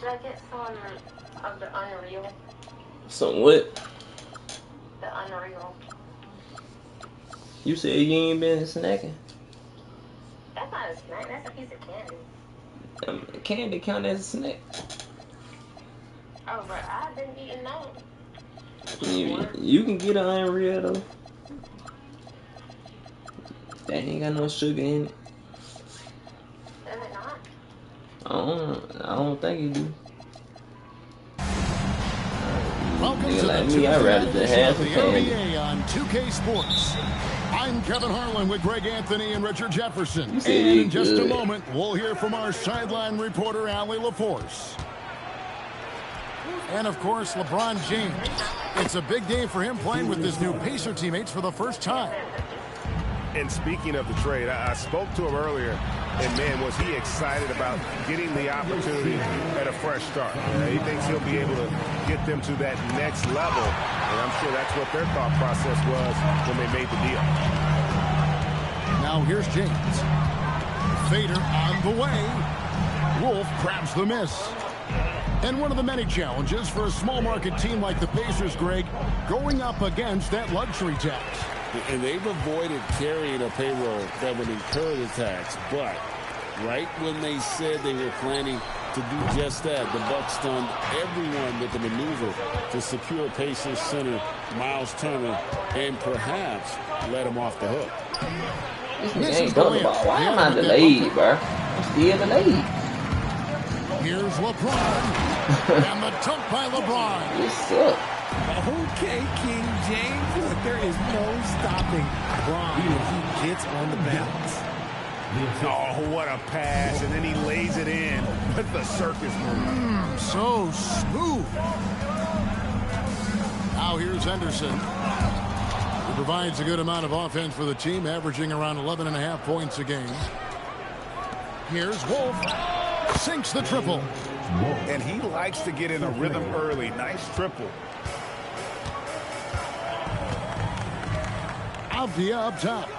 Should I get some of the Unreal? Some what? The Unreal. You said you ain't been snacking? That's not a snack, that's a piece of candy. Candy count as a snack. Oh, but I've been eating that. You can get an Unreal though. That ain't got no sugar in it. Does it not? I don't think it do. Welcome Nigga to like the me, I'd rather just have the some candy. NBA on 2K Sports. I'm Kevin Harlan with Greg Anthony and Richard Jefferson. And in just a moment, we'll hear from our sideline reporter, Allie LaForce. And, of course, LeBron James. It's a big day for him playing with his new Pacer teammates for the first time. And speaking of the trade, I spoke to him earlier, and, man, was he excited about getting the opportunity at a fresh start. He thinks he'll be able to get them to that next level, and I'm sure that's what their thought process was when they made the deal. Now here's James. Fader on the way. Wolf grabs the miss. And one of the many challenges for a small market team like the Pacers, Greg, going up against that luxury tax. And they've avoided carrying a payroll that would incur the tax. But right when they said they were planning to do just that, the Bucks stunned everyone with the maneuver to secure Pacers center Miles Turner and perhaps let him off the hook. This nigga ain't done the ball. Why am I delayed, bro? I'm still delayed. Here's LeBron. And the dunk by LeBron. This sucks. Okay, King James. Look, there is no stopping Bron when he gets on the bounce. Oh, what a pass, and then he lays it in with the circus move. So smooth. Now here's Henderson. He provides a good amount of offense for the team, averaging around 11.5 points a game. Here's Wolf. Sinks the triple. And he likes to get in a rhythm early. Nice triple. Avdia up top.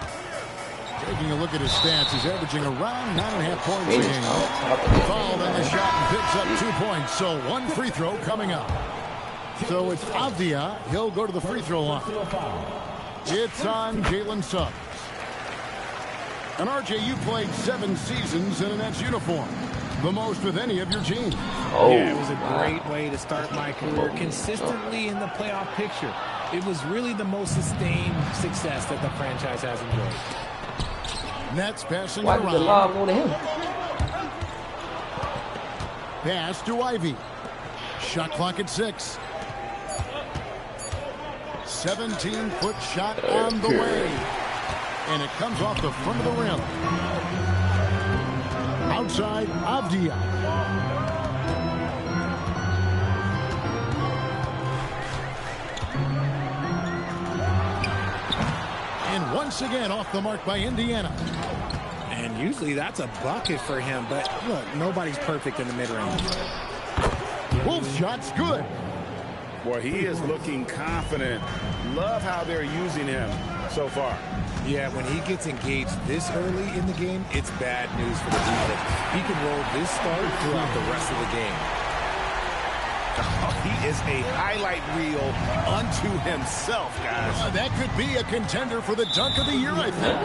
Taking a look at his stats, he's averaging around 9.5 points a game. Fouled on the shot and picks up 2 points, so one free throw coming up. So it's Avdia. He'll go to the free throw line. It's on Jalen Suggs. And RJ, you played 7 seasons in a Nets uniform. The most with any of your teams. Oh, yeah, it was a great way to start my career consistently in the playoff picture. It was really the most sustained success that the franchise has enjoyed. Nets passing Why around. did the law go to him? Pass to Ivy. Shot clock at 6. 17-foot shot on the way. And it comes off the front of the rim. Outside, Avdia. And once again off the mark by Indiana. And usually that's a bucket for him, but look, nobody's perfect in the mid-range. Wolf shot's good. Boy, he is looking confident. Love how they're using him so far. Yeah, when he gets engaged this early in the game, it's bad news for the defense. He can roll this start throughout the rest of the game. Oh, he is a highlight reel unto himself, guys. That could be a contender for the dunk of the year, I think.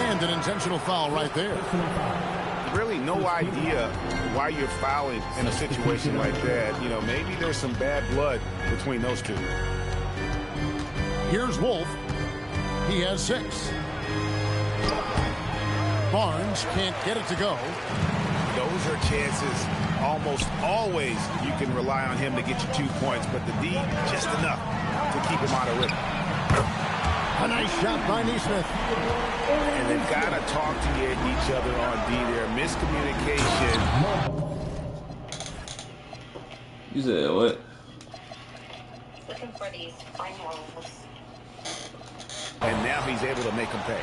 And an intentional foul right there. Really no idea why you're fouling in a situation like that. You know, maybe there's some bad blood between those two. Here's Wolf. He has 6. Barnes can't get it to go. Those are chances almost always you can rely on him to get you 2 points, but the D, just enough to keep him out of rhythm. A nice shot by Nesmith. And they've got to talk to each other on D there. Miscommunication. You said what? Looking for these fine rolls. And now he's able to make them pay.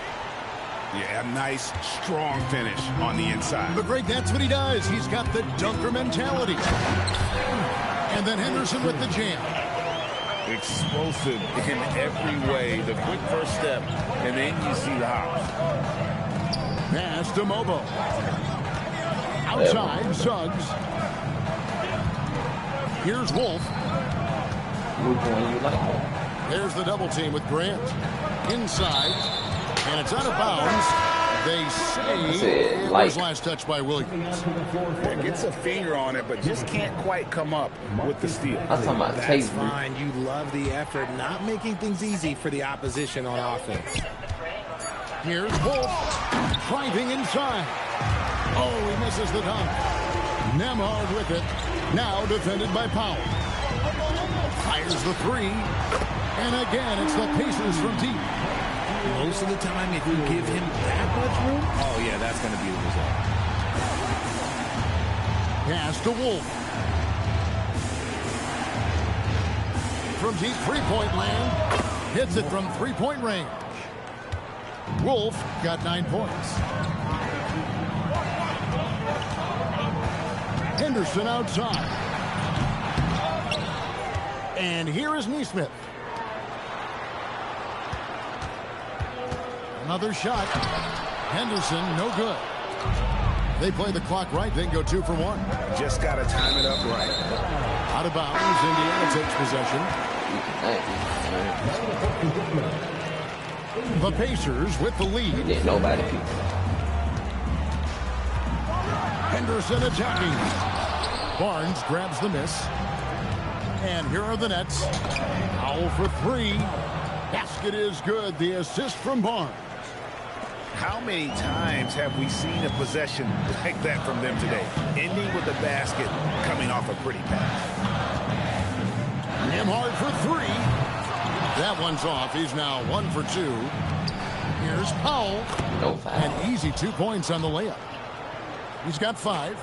Yeah, a nice, strong finish on the inside. But Greg, that's what he does. He's got the dunker mentality. And then Henderson with the jam. Explosive in every way. The quick first step, and then you see the hops. Pass to Mobo. Outside, Suggs. Here's Wolf. Which one you like? There's the double team with Grant. Inside. And it's out of bounds. They say it was last touched by Williams. Yeah, gets a finger on it, but just can't quite come up with the steal. I'm talking about That's fine. You love the effort, not making things easy for the opposition on offense. Here's Wolf driving inside. Oh, he misses the dunk. Nembhard with it. Now defended by Powell. Fires the three. And again, it's the Pacers from deep. Most of the time, if you give him that much room, oh, yeah, that's going to be the result. Pass to Wolf. From deep three-point land. Hits it from three-point range. Wolf got 9 points. Henderson outside. And here is Nesmith. Another shot. Henderson, no good. They play the clock right. They can go 2 for 1. Just got to time it up right. Out of bounds. Indiana takes possession. The Pacers with the lead. Nobody. Henderson attacking. Barnes grabs the miss. And here are the Nets. Powell for 3. Basket is good. The assist from Barnes. How many times have we seen a possession like that from them today? Ending with a basket, coming off a pretty pass. Nembhard for 3. That one's off. He's now 1 for 2. Here's Powell. No foul. An easy 2 points on the layup. He's got 5.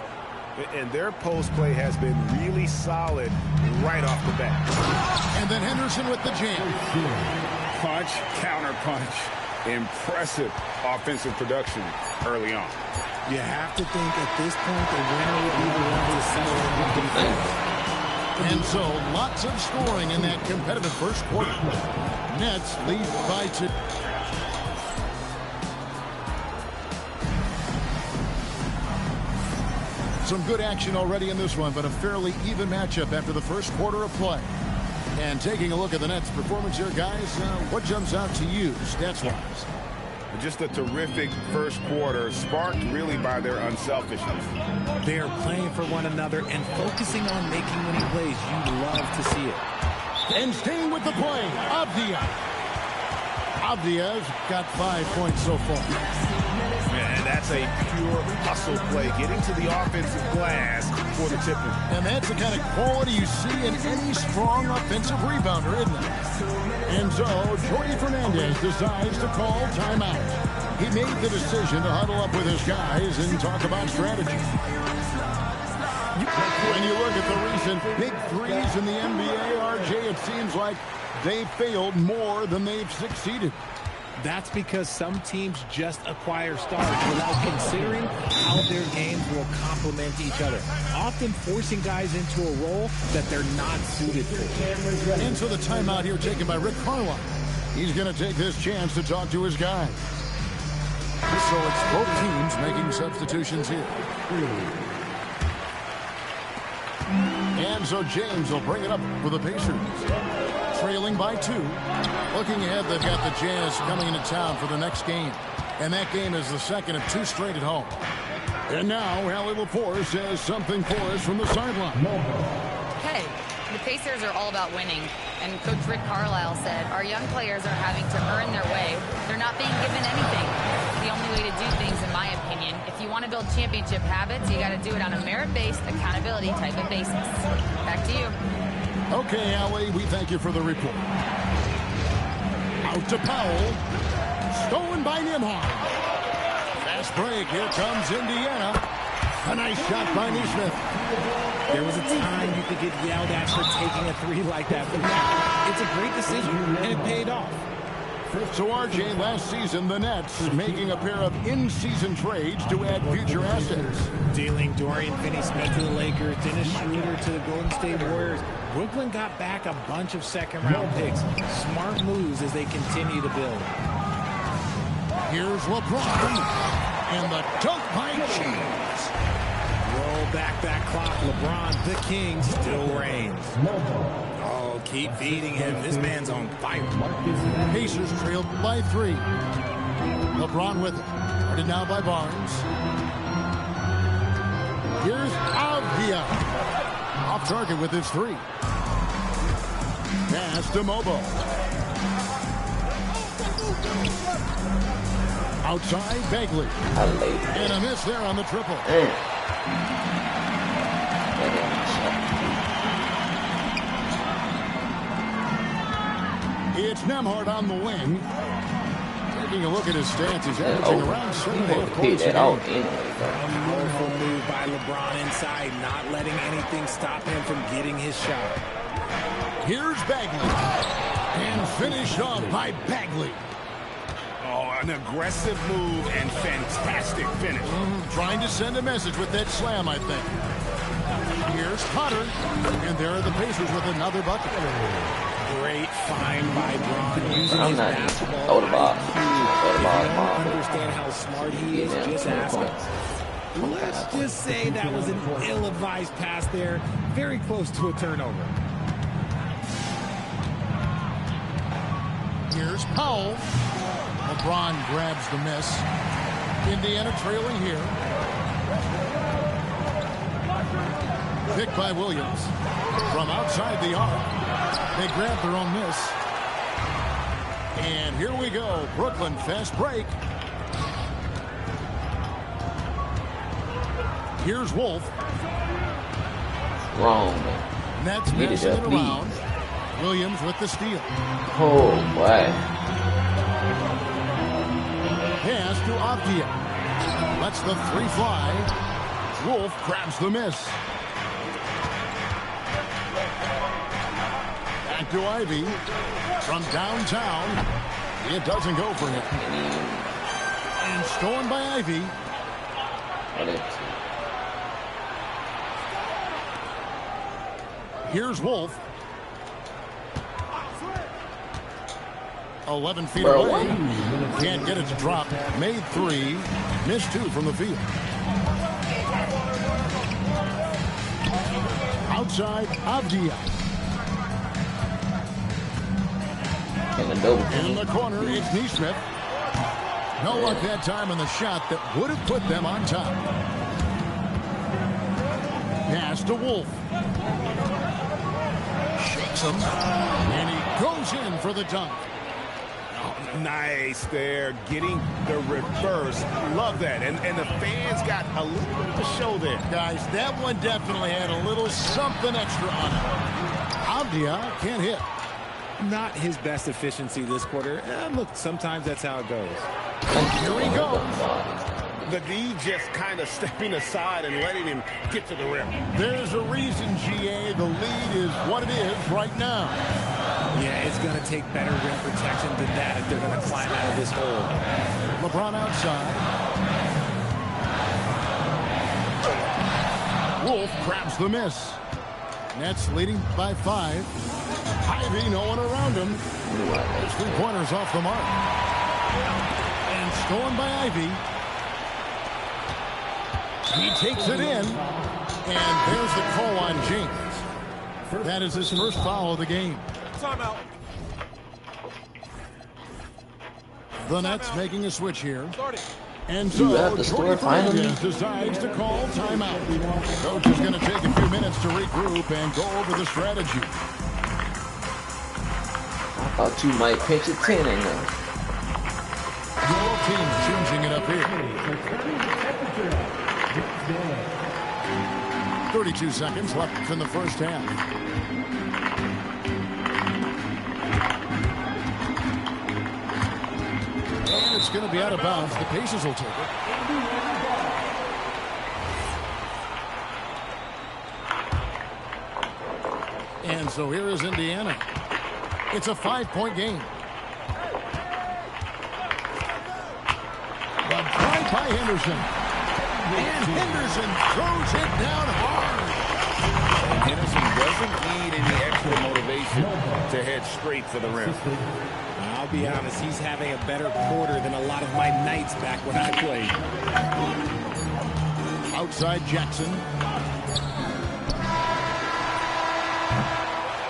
And their post play has been really solid right off the bat. And then Henderson with the jam. Punch, counter punch. Impressive offensive production early on. You have to think at this point the winner would be the one to settle in with defense. And so lots of scoring in that competitive first quarter. Nets lead by 2. Some good action already in this one, but a fairly even matchup after the first quarter of play. And taking a look at the Nets' performance here, guys, what jumps out to you, stats-wise? Just a terrific first quarter, sparked really by their unselfishness. They are playing for one another and focusing on making winning plays. You love to see it. And staying with the play, Avdija. Avdija's got 5 points so far. And that's a pure hustle play, getting to the offensive glass for the tip. And that's the kind of quality you see in any strong offensive rebounder, isn't it? And so, Jordi Fernandez decides to call timeout. He made the decision to huddle up with his guys and talk about strategy. When you look at the recent big threes in the NBA, RJ, it seems like they failed more than they've succeeded. That's because some teams just acquire stars without considering how their games will complement each other, often forcing guys into a role that they're not suited for. And so the timeout here taken by Rick Carlisle. He's going to take this chance to talk to his guys. So it's both teams making substitutions here. And so James will bring it up for the Pacers. Trailing by 2. Looking ahead, they've got the Jazz coming into town for the next game. And that game is the second of 2 straight at home. And now, Allie LaForce has something for us from the sideline. Hey, the Pacers are all about winning. And Coach Rick Carlisle said, our young players are having to earn their way. They're not being given anything. It's the only way to do things, in my opinion. If you want to build championship habits, you got to do it on a merit-based, accountability type of basis. Back to you. Okay, Allie, we thank you for the report. Out to Powell. Stolen by Nembhard. Fast break. Here comes Indiana. A nice shot by Nesmith. There was a time you could get yelled at for taking a 3 like that, but now it's a great decision, and it paid off. So, RJ, last season, the Nets making a pair of in-season trades to add future assets. Dealing Dorian Finney-Smith to the Lakers, Dennis Schroeder to the Golden State Warriors. Brooklyn got back a bunch of second-round picks. Smart moves as they continue to build. Here's LeBron. And the dunk by James. Roll back that clock. LeBron, the king, still reigns. Oh, keep feeding him. This man's on fire. Pacers trailed by 3. LeBron with it. Guarded now by Barnes. Here's Avdia. Off target with his 3. Pass to Mobo. Outside, Bagley. And a miss there on the triple. It's Nembhard on the wing. Taking a look at his stats, he's averaging around 7.5 points a game. A powerful move by LeBron inside, not letting anything stop him from getting his shot. Here's Bagley. And finished off by Bagley. Oh, an aggressive move and fantastic finish. Trying to send a message with that slam, I think. Here's Potter. And there are the Pacers with another bucket. Great find by Bron using his basketball Throw the ball. IQ. If you don't understand how smart he is, just ask him. Let's just say that was an ill-advised pass there. Very close to a turnover. Here's Powell. LeBron grabs the miss. Indiana trailing here. Picked by Williams. From outside the arc. They grab their own miss. And here we go. Brooklyn fast break. Here's Wolf. Wrong. Nets passing it around. Williams with the steal. Oh, boy. Pass to Avdia. Lets the 3 fly. Wolf grabs the miss. Back to Ivy. From downtown. It doesn't go for him. And stolen by Ivy. Here's Wolf. 11 feet away. Can't get it to drop. Made 3. Missed 2 from the field. Outside, Avdia. In the corner, it's Neesmith. No luck that time on the shot that would have put them on top. Pass to Wolf. Shakes him. And he goes in for the dunk. Oh, nice there. Getting the reverse. Love that. And the fans got a little bit of a show there. Guys, that one definitely had a little something extra on it. Avdia can't hit. Not his best efficiency this quarter. Look, sometimes that's how it goes. Here he goes. The D just kind of stepping aside and letting him get to the rim. There's a reason, GA. The lead is what it is right now. Yeah, it's going to take better rim protection than that if they're going to climb out of this hole. LeBron outside. Wolf grabs the miss. Nets leading by 5. Ivy, no one around him. His 3-pointers off the mark. And stolen by Ivy. He takes it in. And there's the call on James. That is his first foul of the game. Timeout. The Nets making a switch here. And You so have the score finally. decides to call timeout. Coach is going to take a few minutes to regroup and go over the strategy. I thought you might pinch a 10 in there. Your team changing it up here. 32 seconds left in the first half. And it's going to be out of bounds. The Pacers will take it. And so here is Indiana. It's a 5-point game. The drive by Henderson. And Henderson throws it down hard. And Henderson doesn't need any extra motivation to head straight for the rim. I'll be honest, he's having a better quarter than a lot of my nights back when I played. Outside Jackson.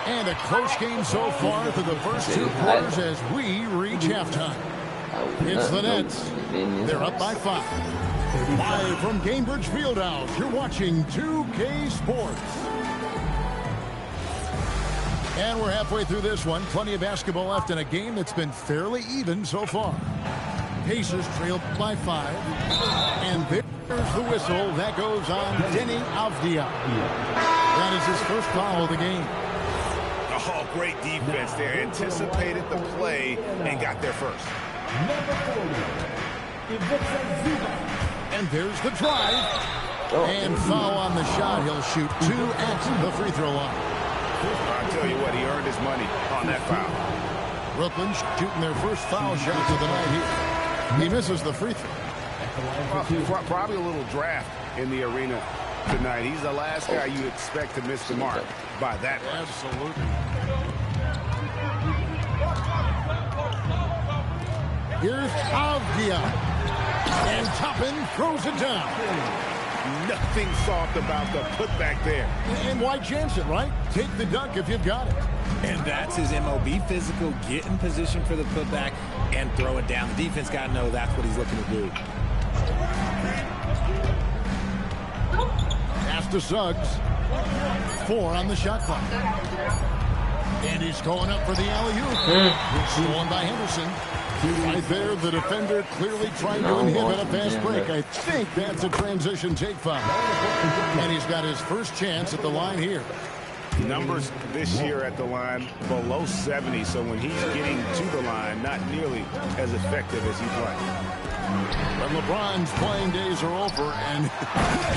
And a close game so far through the first 2 quarters as we reach halftime. It's the Nets. They're up by 5. Live from Gainbridge Fieldhouse, you're watching 2K Sports. And we're halfway through this one. Plenty of basketball left in a game that's been fairly even so far. Pacers trailed by 5. And there's the whistle. That goes on Denny Avdia. That is his first foul of the game. Oh, great defense there. Anticipated the play and got there first. And there's the drive. And foul on the shot. He'll shoot 2 at the free throw line. I'll tell you what, he earned his money on that foul. Brooklyn shooting their first foul shots of the night here. He misses the free throw. Probably a little draft in the arena tonight. He's the last guy you expect to miss the mark by that much. Absolutely. Here's Avdia. And Toppin throws it down. Nothing soft about the putback there. And White Jansen, right? Take the dunk if you've got it. And that's his MO. Be physical, get in position for the putback, and throw it down. The defense got to know that's what he's looking to do. Pass to Suggs. 4 on the shot clock. And he's going up for the alley-oop. Stolen by Henderson. Right there, the defender clearly trying to inhibit a fast break. I think that's a transition take foul. And he's got his first chance at the line here. Numbers this year at the line below 70, so when he's getting to the line, not nearly as effective as he'd like. But LeBron's playing days are over, and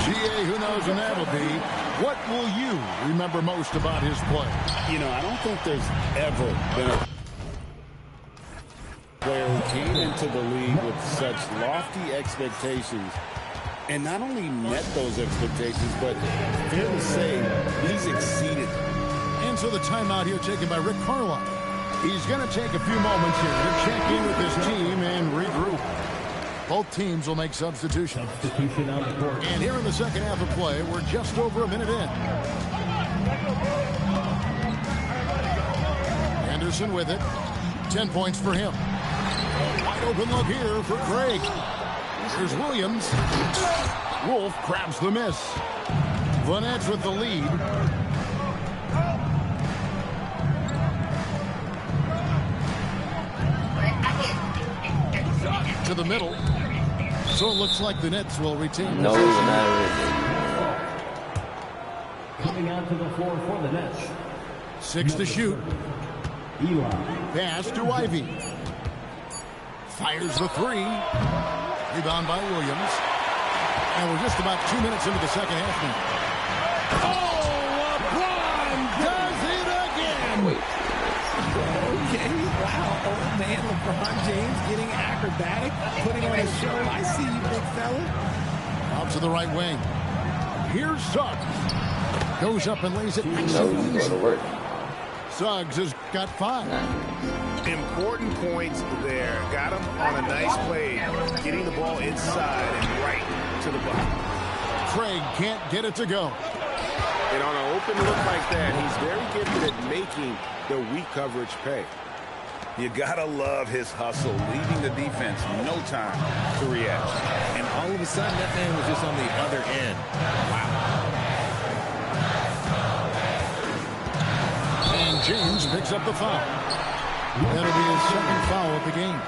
GA, who knows when that'll be. What will you remember most about his play? You know, I don't think there's ever been a player who came into the league with such lofty expectations and not only met those expectations, but fair to say he's exceeded. And so the timeout here taken by Rick Carlisle. He's going to take a few moments here to check in with his team and regroup. Both teams will make substitutions. And here in the second half of play, we're just over a minute in. Anderson with it. 10 points for him. Wide open look here for Craig. Here's Williams. Wolf grabs the miss. The Nets with the lead. To the middle. So it looks like the Nets will retain No, possession. not Coming out to the floor for the Nets. 6 to shoot. Eli. Pass to Ivy. Fires the 3. Rebound by Williams. And we're just about 2 minutes into the second half now. Oh, LeBron does it again. Okay, wow. Old man LeBron James getting acrobatic, putting on a show. I see you, big fella. Out to the right wing. Here's Suggs. Goes up and lays it. No, he's going to work. Suggs has got 5. Important points there. Got him on a nice play, getting the ball inside and right to the bucket. Craig can't get it to go. And on an open look like that, he's very gifted at making the weak coverage pay. You gotta love his hustle, leaving the defense no time to react. And all of a sudden, that man was just on the other end. Wow. And James picks up the foul. That'll be his second foul of the game.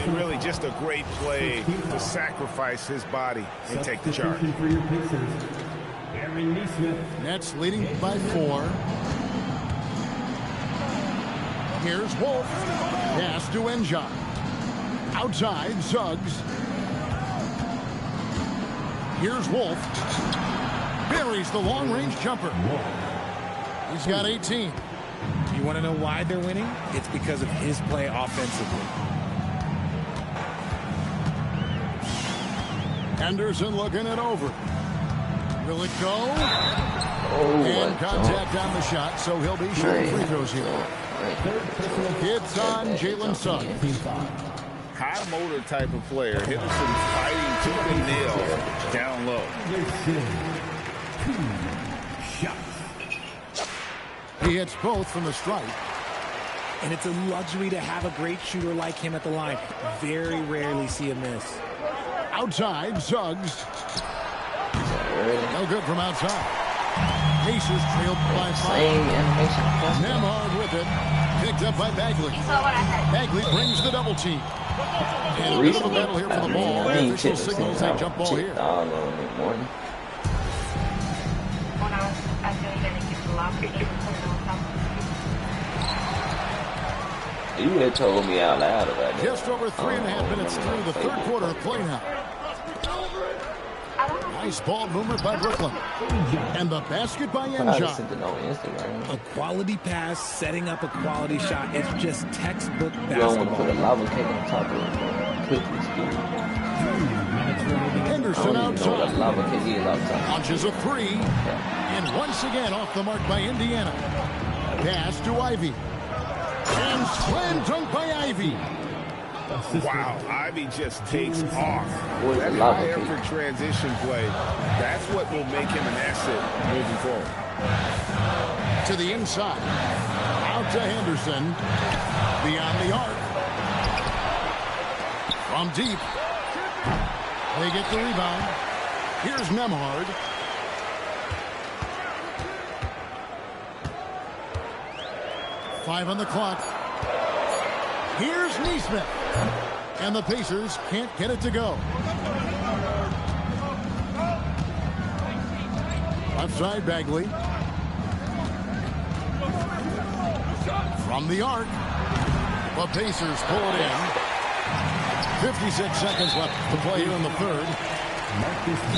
And really just a great play to sacrifice his body and take the charge. Nets leading by 4. Here's Wolf. Pass to Enja. Outside, Suggs. Here's Wolf. Buries the long-range jumper. He's got 18. You want to know why they're winning? It's because of his play offensively. Henderson looking it over. Will it go? Oh, And contact on the shot, so he'll be shooting free throws here. It's on Jalen Suggs. High motor type of player. Henderson fighting tooth and nail down low. He hits both from the stripe. And it's a luxury to have a great shooter like him at the line. Very rarely see a miss. Outside, Suggs. No good from outside. Pacers trailed by 5. Nembhard with it. Picked up by Bagley. Bagley brings the double team. And a bit of a battle here for the ball. The official signals a jump ball here. You had told me out loud about that. Just over 3.5 minutes through the third quarter of play now. Nice ball movement by Brooklyn. And the basket by Enja. A quality pass, setting up a quality shot. It's just textbook basketball. You don't want to put a lava cake on top of it. Henderson outside. Lava cake is outside. Launches a 3. And once again off the mark by Indiana. Pass to Ivy. And slam dunk by Ivy. Wow, Ivy just takes off. That high-effort transition play, that's what will make him an asset moving forward. To the inside. Out to Henderson. Beyond the arc. From deep. They get the rebound. Here's Nembhard. Five on the clock. Here's Nesmith. And the Pacers can't get it to go. Left side, Bagley. From the arc. The Pacers pull it in. 56 seconds left to play here in the third.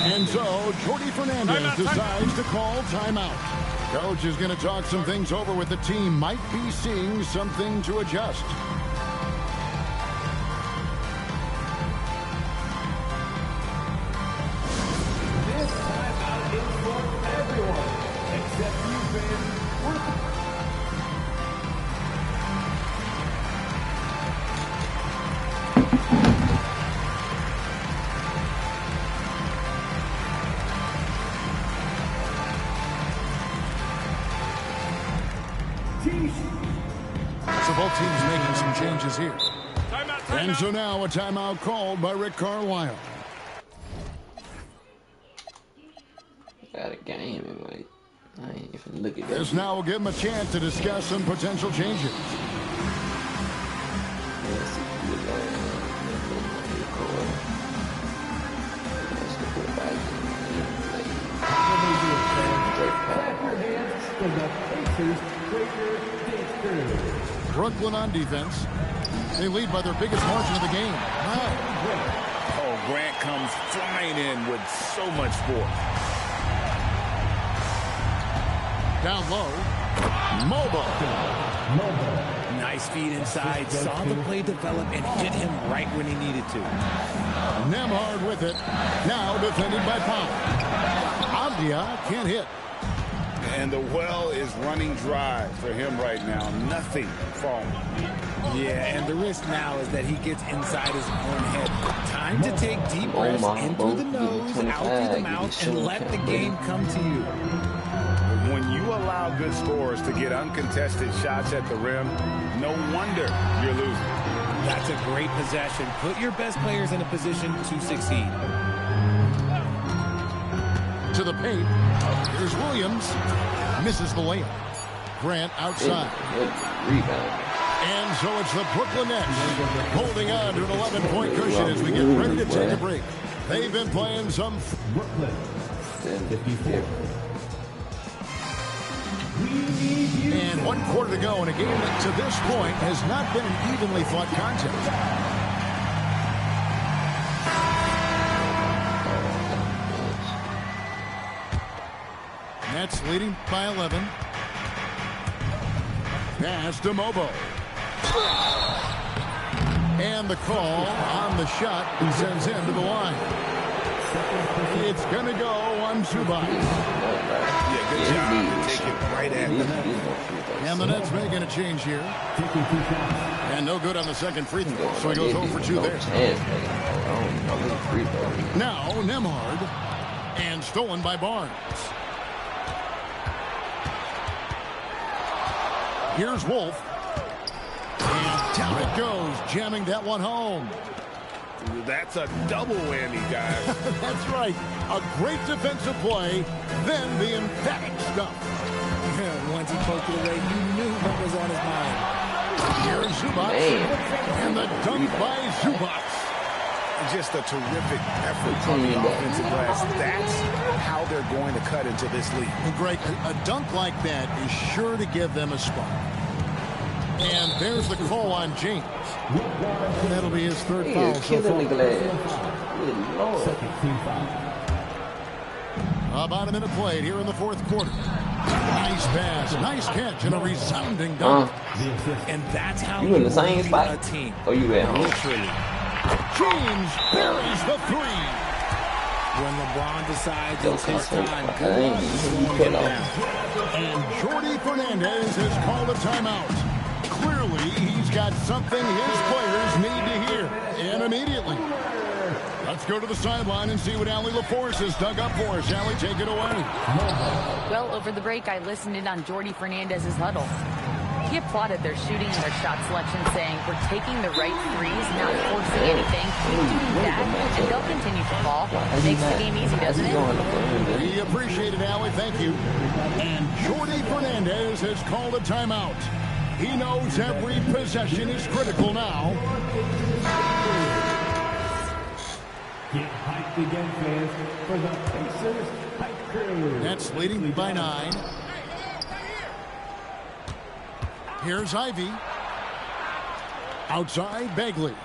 And so, Jordi Fernandez decides to call timeout. Coach is going to talk some things over with the team. Might be seeing something to adjust. This timeout is for everyone, except you fans. So both teams making some changes here. And so now a timeout called by Rick Carlisle. Got a game in my. I ain't even look at that. This now will give them a chance to discuss some potential changes. Brooklyn on defense. They lead by their biggest margin of the game. 9. Oh, Grant comes flying in with so much force. Down low. Mobile. Nice feed inside. Saw the play develop and hit him right when he needed to. Nembhard with it. Now defended by Powell. Avdia can't hit. And the well is running dry for him right now. Nothing falling. Yeah, and the risk now is that he gets inside his own head. Time to take deep breaths in through the nose, out through the mouth, and let the game come to you. When you allow good scorers to get uncontested shots at the rim, no wonder you're losing. That's a great possession. Put your best players in a position to succeed. To the paint. Here's Williams. Misses the layup. Grant outside. Good rebound. And so it's the Brooklyn Nets holding on to an 11-point cushion as we get ready to take a break. They've been playing some Brooklyn 54. And 1 quarter to go in a game that to this point has not been an evenly fought contest. Nets leading by 11. Pass to Mobo. And the call on the shot and sends him to the line. It's going to go on Zubac. Yeah, good job to take it right at the net. And the Nets making a change here. And no good on the second free throw, so he goes 0 for 2 there. Now, Nembhard. And stolen by Barnes. Here's Wolf. And down it goes, jamming that one home. That's a double whammy, guys. That's right. A great defensive play, then the emphatic stuff. Once he poked it away, you knew what was on his mind. Here's Zubac. And the dunk by Zubac. Just a terrific effort on the offensive glass. That's how they're going to cut into this league. Well, Greg, a dunk like that is sure to give them a spark. And there's the call on James. That'll be his third foul so far. About a minute played here in the fourth quarter. Nice pass, nice catch, and a resounding dunk. And that's how you in the same spot? A team. Or you at home? Literally. James buries the three. When LeBron decides it's his time, and Jordy Fernandez has called a timeout. Clearly, he's got something his players need to hear, and immediately. Let's go to the sideline and see what Allie LaForce has dug up for us. Allie, take it away. Well, over the break, I listened in on Jordy Fernandez's huddle. He applauded their shooting and their shot selection, saying, we're taking the right threes, not forcing anything. Keep doing that, and they'll continue to fall. Makes the game easy, doesn't it? We appreciate it, Allie. Thank you. And Jordy Fernandez has called a timeout. He knows every possession is critical now. Get hyped again, fans, for the Pacers Hype Crew. Nets leading by 9. Here's Ivy. Outside, Bagley.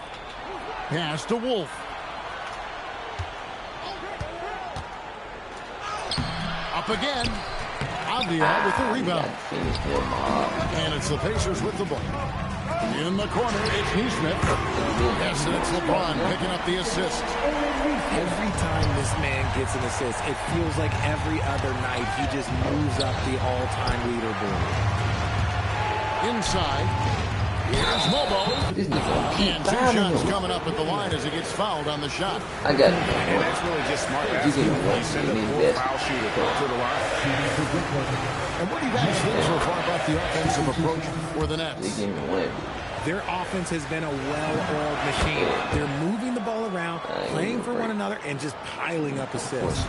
Pass to Wolf. Up again. Avdia with the rebound. And it's the Pacers with the ball. In the corner, it's Neesmith. Yes, and it's LeBron picking up the assist. Every time this man gets an assist, it feels like every other night he just moves up the all-time leaderboard. Inside, here's Mobo. And 2 shots coming up at the line as he gets fouled on the shot. I got it. And that's really just smart basketball. You send a full foul shooter to the line. And what do you guys think so far about the offensive approach for the Nets? Their offense has been a well-oiled machine. They're moving the ball around, playing for one another, and just piling up assists.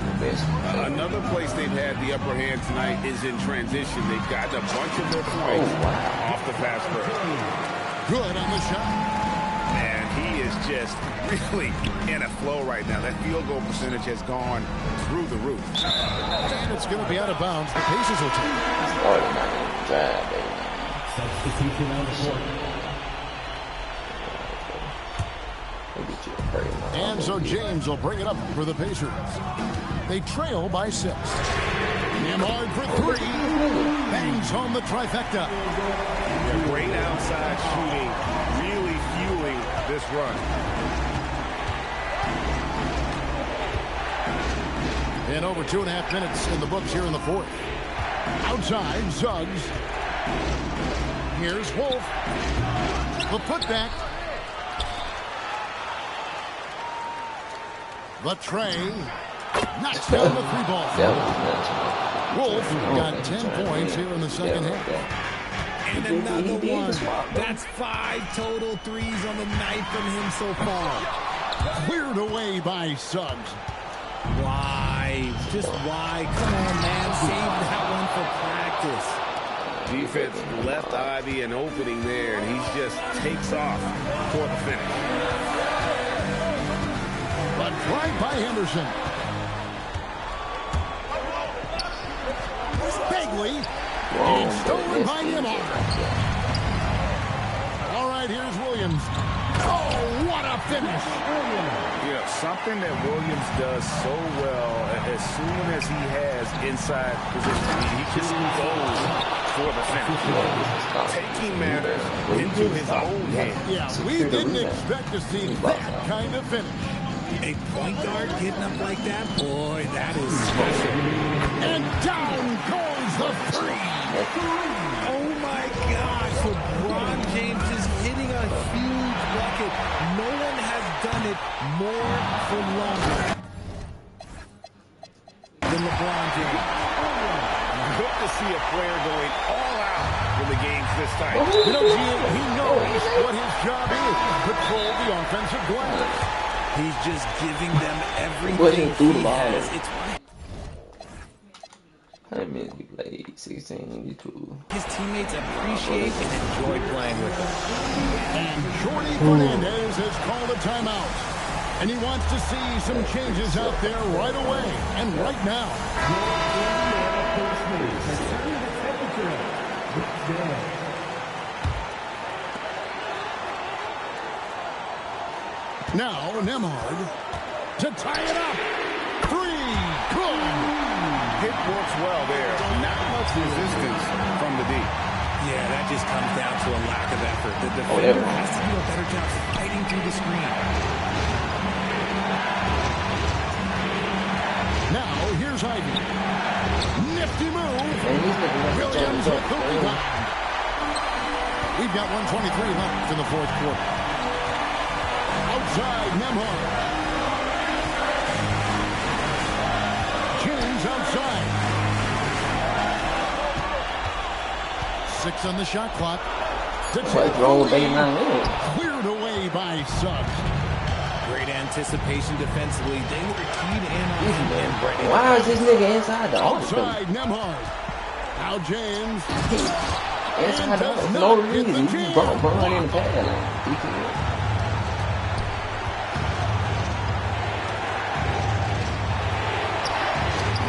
Another place they've had the upper hand tonight is in transition. They've gotten a bunch of their points off the fast break. Good on the shot. And he is just really in a flow right now. That field goal percentage has gone through the roof. And it's going to be out of bounds. The Pacers will take it. Substitution on the court. And so James will bring it up for the Pacers. They trail by 6. Nembhard for 3. Bangs home the trifecta. Yeah, great outside shooting, really fueling this run. And over 2.5 minutes in the books here in the fourth. Outside, Suggs. Here's Wolf. The putback. Latrey knocks down the 3 ball. Wolf got 10 points here in the second half. And another one. That's 5 total threes on the night from him so far. Cleared away by Suggs. Why? Just why? Come on, man. Save that one for practice. Defense left Ivy an opening there, and he just takes off for the finish. But right by Henderson. Bagley. And stolen by Nembhard. All right, here's Williams. Oh, what a finish. You know, something that Williams does so well, as soon as he has inside position, he just goes for the finish. Taking matters into his own hands. Yeah, we didn't expect to see that kind of finish. A point guard getting up like that, boy, that is special. And down goes the three. Oh my gosh, LeBron James is hitting a huge bucket. No one has done it more for longer than LeBron James. Good to see a player going all out in the games this time. You know, he knows what his job is. Control the offensive glass. He's just giving them everything he has. It's How many we played? 16, 22. his teammates appreciate and enjoy playing with him. And Jordi Fernandez has called a timeout. And he wants to see some changes out there right away and right now. Now Nembhard to tie it up. Three, good. It works well there. Not much resistance from the D. Yeah, that just comes down to a lack of effort. The defender has to do a better job fighting through the screen. Now here's Ivy. Nifty move. Williams with the rebound. We've got 1:23 left in the fourth quarter. Outside, Nembhard. James outside. 6 on the shot clock. Cleared away by Suggs. Great anticipation defensively. They were keyed in on him and ready. Why is this nigga inside the office? Outside, Nembhard. Now James. Inside the office. No reason. You brought Bron in the pad.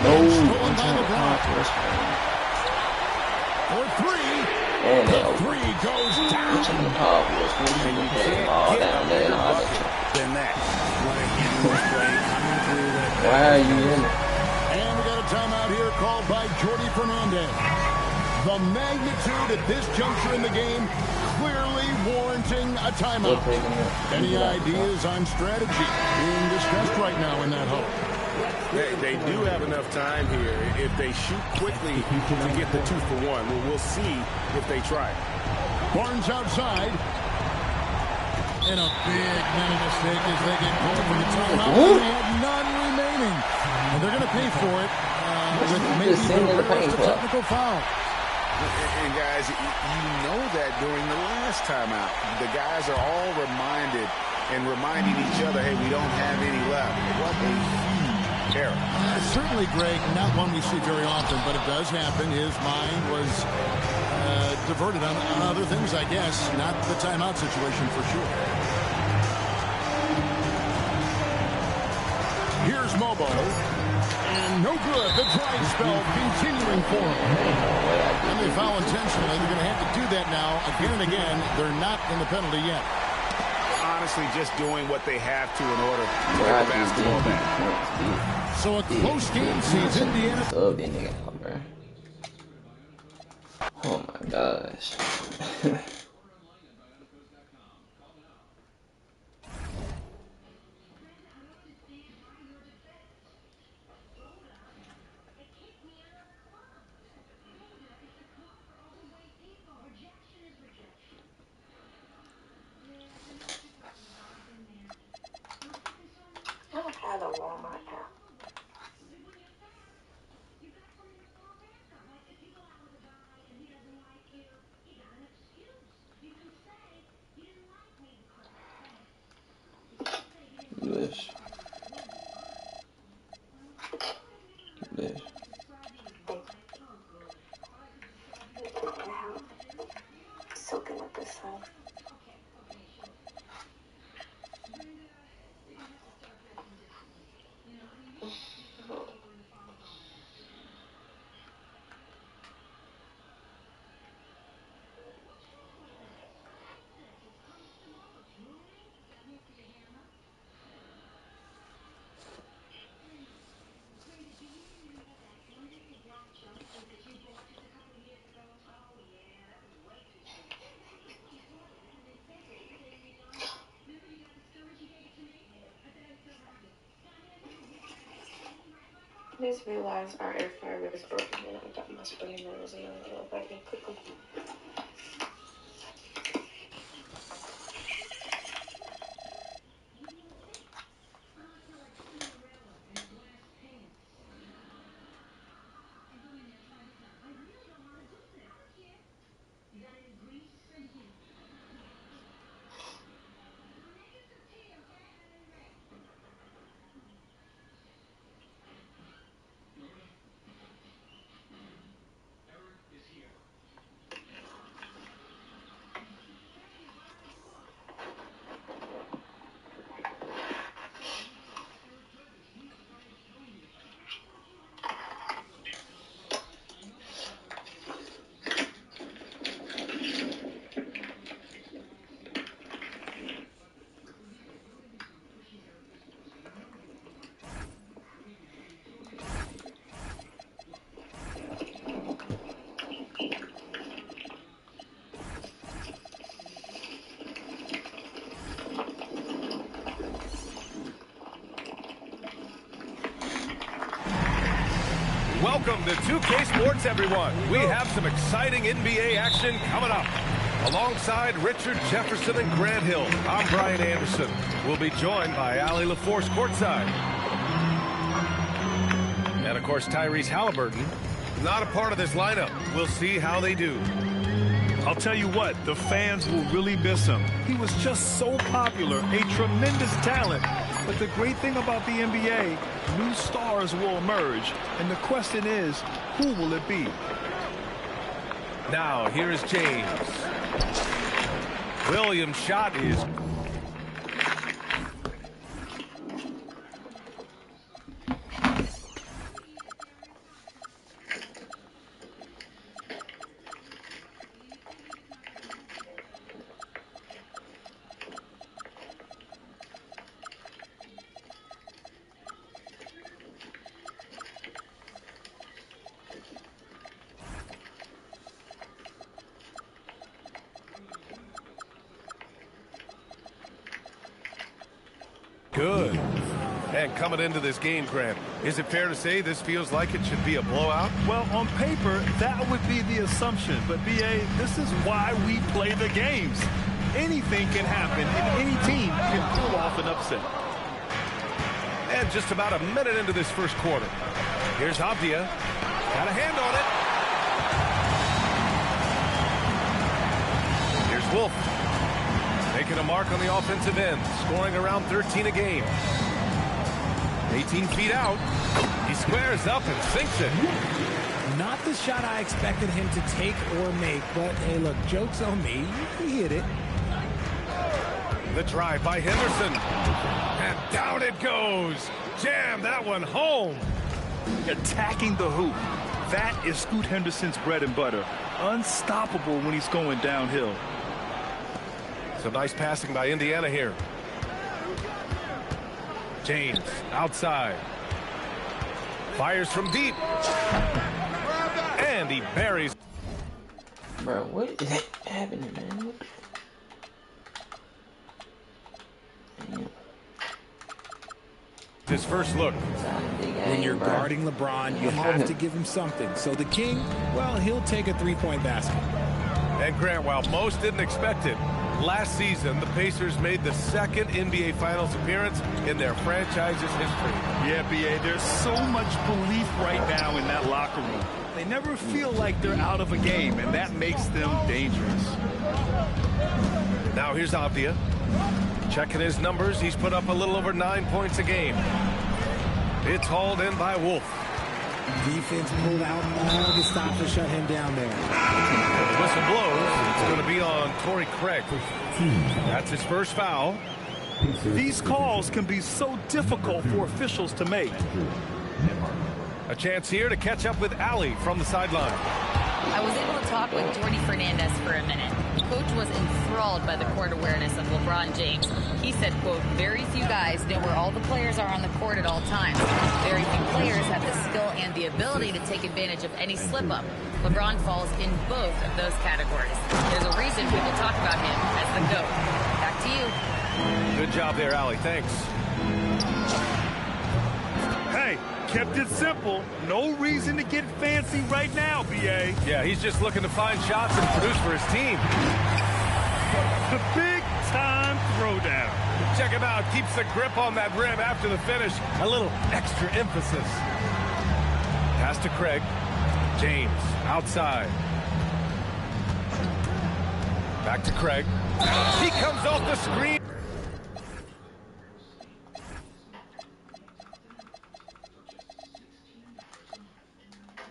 Stolen by LeBron. For three. And the three goes down. Than that. Why are you in it? And we got a timeout here called by Jordi Fernandez. The magnitude at this juncture in the game clearly warranting a timeout. Any ideas on strategy being discussed right now in that hole? They do have enough time here. If they shoot quickly to get the 2-for-1, we'll see if they try. Barnes outside. And a big mental mistake as they get called for the timeout. They have none remaining. And they're going to pay for it with maybe the technical foul. And guys, you know that during the last timeout, the guys are all reminded and reminding each other, hey, we don't have any left. What a huge error. Certainly, Greg, not one we see very often, but it does happen. His mind was diverted on other things, I guess. Not the timeout situation for sure. Here's Mobo. And no good. The dry spell continuing for him. And they foul intentionally. They're going to have to do that now again and again. They're not in the penalty yet. Honestly, just doing what they have to in order to get the basketball back. So a close game sees Indiana. Oh my gosh. I've had a Walmart app. This. Soaking up this sun. I just realized our air fryer is broken and I got my spring rolls and I don't know if I can cook them. Welcome to 2K Sports, everyone. We have some exciting NBA action coming up. Alongside Richard Jefferson and Grant Hill, I'm Brian Anderson. We'll be joined by Allie LaForce courtside. And, of course, Tyrese Halliburton. Not a part of this lineup. We'll see how they do. I'll tell you what, the fans will really miss him. He was just so popular, a tremendous talent. But the great thing about the NBA, new stars will emerge. And the question is, who will it be? Now, here is James. Williams' shot is... Good. And coming into this game, Grant, is it fair to say this feels like it should be a blowout? Well, on paper, that would be the assumption. But, B.A., this is why we play the games. Anything can happen, and any team can pull off an upset. And just about a minute into this first quarter. Here's Avdia. Got a hand on it. Here's Wolf. Making a mark on the offensive end, scoring around 13 a game. 18 feet out. He squares up and sinks it. Not the shot I expected him to take or make, but hey, look, joke's on me. He hit it. The drive by Henderson. And down it goes. Jam that one home. Attacking the hoop. That is Scoot Henderson's bread and butter. Unstoppable when he's going downhill. Some nice passing by Indiana here. James outside. Fires from deep. And he buries. Bro, what is happening, man? Damn. His first look. When you're guarding LeBron, you have to give him something. So the King, well, he'll take a three-point basket. And Grant, while most didn't expect it, last season, the Pacers made the second NBA Finals appearance in their franchise's history. Yeah, B.A., there's so much belief right now in that locker room. They never feel like they're out of a game, and that makes them dangerous. Now here's Avdia. Checking his numbers, he's put up a little over 9 points a game. It's hauled in by Wolf. Defense pulled out all the stops to shut him down there. The whistle blows. It's going to be on Torrey Craig. That's his first foul. These calls can be so difficult for officials to make. A chance here to catch up with Allie from the sideline. I was able to talk with Jordi Fernandez for a minute. Coach was enthralled by the court awareness of LeBron James. He said, quote, very few guys know where all the players are on the court at all times. Very few players have the skill and the ability to take advantage of any slip-up. LeBron falls in both of those categories. There's a reason people talk about him as the GOAT. Back to you. Good job there, Allie. Thanks. Hey, kept it simple. No reason to get fancy right now, B.A. Yeah, he's just looking to find shots and produce for his team. The big-time throwdown. Check him out. Keeps the grip on that rim after the finish. A little extra emphasis. Pass to Craig. James outside. Back to Craig. He comes off the screen.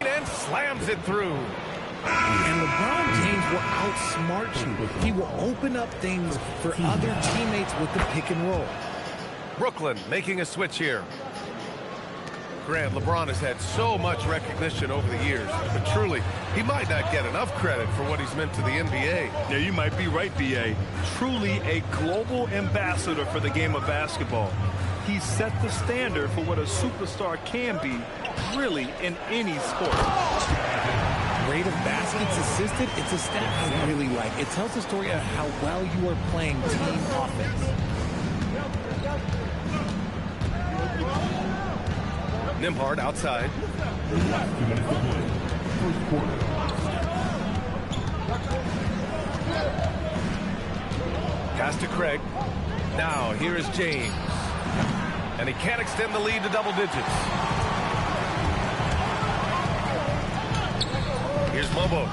And slams it through. And LeBron James will outsmart you. He will open up things for other teammates with the pick and roll. Brooklyn making a switch here. Grant, LeBron has had so much recognition over the years, but truly, he might not get enough credit for what he's meant to the NBA. Yeah, you might be right, B.A. Truly a global ambassador for the game of basketball. He set the standard for what a superstar can be, really, in any sport. Rate of baskets assisted, it's a stat I really like. It tells the story of how well you are playing team offense. Nembhard outside. Pass to Craig. Now, here is James. And he can't extend the lead to double digits. Here's Mobo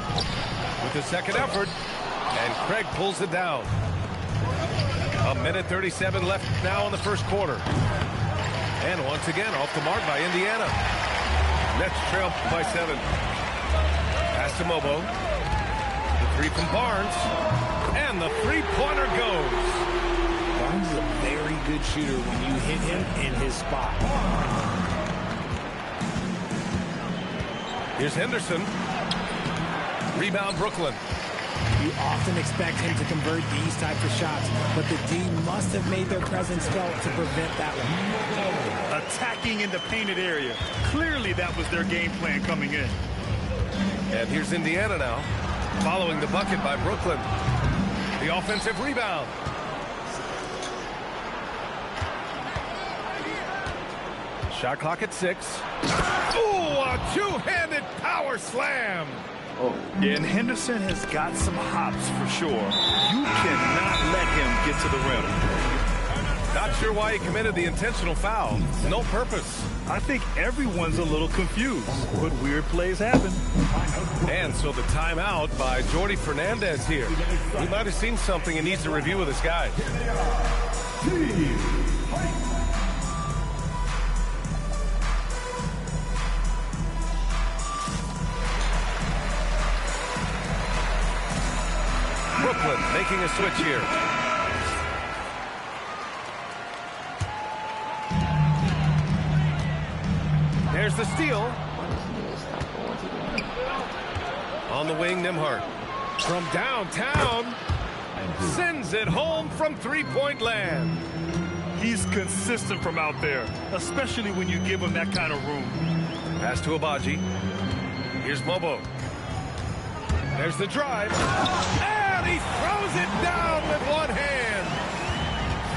with the second effort. And Craig pulls it down. 1:37 left now in the first quarter. And once again, off the mark by Indiana. Nets trail by 7. Pass to Mobo. The three from Barnes. And the three-pointer goes. Barnes is a very good shooter when you hit him in his spot. Here's Henderson. Rebound, Brooklyn. You often expect him to convert these types of shots, but the D must have made their presence felt to prevent that one. Attacking in the painted area. Clearly that was their game plan coming in. And here's Indiana now, following the bucket by Brooklyn. The offensive rebound. Shot clock at 6. Ooh, a two-handed power slam. Oh. Yeah, and Henderson has got some hops for sure. You cannot let him get to the rim. Not sure why he committed the intentional foul. No purpose. I think everyone's a little confused, but weird plays happen. And so the timeout by Jordi Fernandez here. He might have seen something and needs to review with his guy. Brooklyn making a switch here. There's the steal. On the wing, Nembhard. From downtown, sends it home from three-point land. He's consistent from out there, especially when you give him that kind of room. Pass to Abaji. Here's Mobo. There's the drive. And he throws it down with one hand.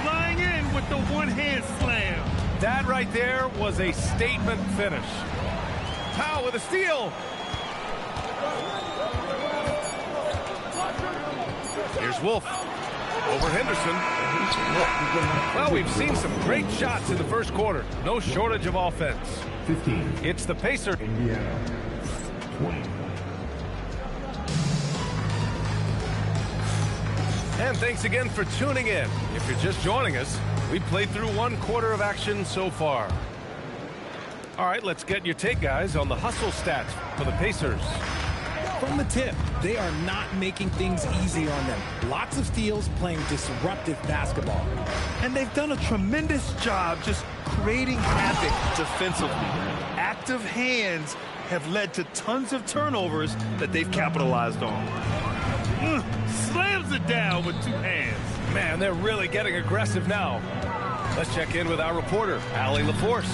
Flying in with the one-hand slam. That right there was a statement finish. Powell with a steal. Here's Wolf. Over Henderson. Well, we've seen some great shots in the first quarter. No shortage of offense. 15. It's the Pacers. Indiana. 20. And thanks again for tuning in. If you're just joining us, we played through one quarter of action so far. All right, let's get your take, guys, on the hustle stats for the Pacers. From the tip, they are not making things easy on them. Lots of steals, playing disruptive basketball. And they've done a tremendous job just creating havoc defensively. Active hands have led to tons of turnovers that they've capitalized on. Slams it down with two hands. Man, they're really getting aggressive now. Let's check in with our reporter, Allie LaForce.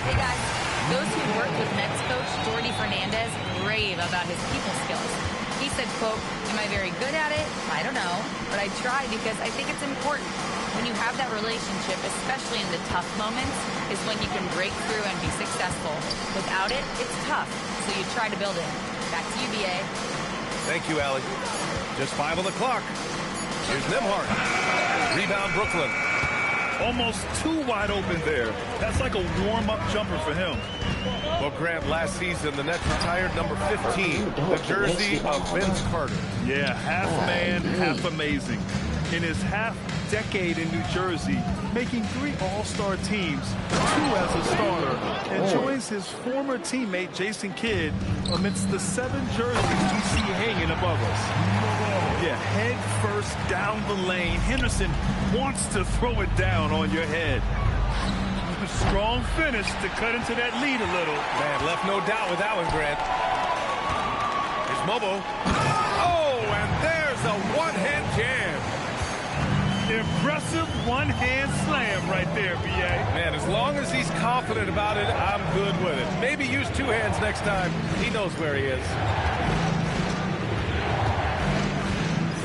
Hey, guys. Those who worked with Nets coach Jordi Fernandez rave about his people skills. He said, quote, "Am I very good at it? I don't know. But I try because I think it's important. When you have that relationship, especially in the tough moments, is when you can break through and be successful. Without it, it's tough, so you try to build it. Back to you, BA. Thank you, Allie. Just 5 on the clock. Here's Nembhard. Rebound, Brooklyn. Almost too wide open there. That's like a warm-up jumper for him. Well, Grant, last season, the Nets retired number 15, the jersey of Vince Carter. Yeah, half man, half amazing. In his half-decade in New Jersey, making 3 All-Star teams, 2 as a starter, and joins his former teammate Jason Kidd amidst the 7 jerseys we see hanging above us. Yeah, head first down the lane. Henderson wants to throw it down on your head. A strong finish to cut into that lead a little. Man, left no doubt with that one, Grant. Here's Mobo. Oh, and there's a one-hand jam. Impressive one-hand slam right there, B.A. Man, as long as he's confident about it, I'm good with it. Maybe use 2 hands next time. He knows where he is.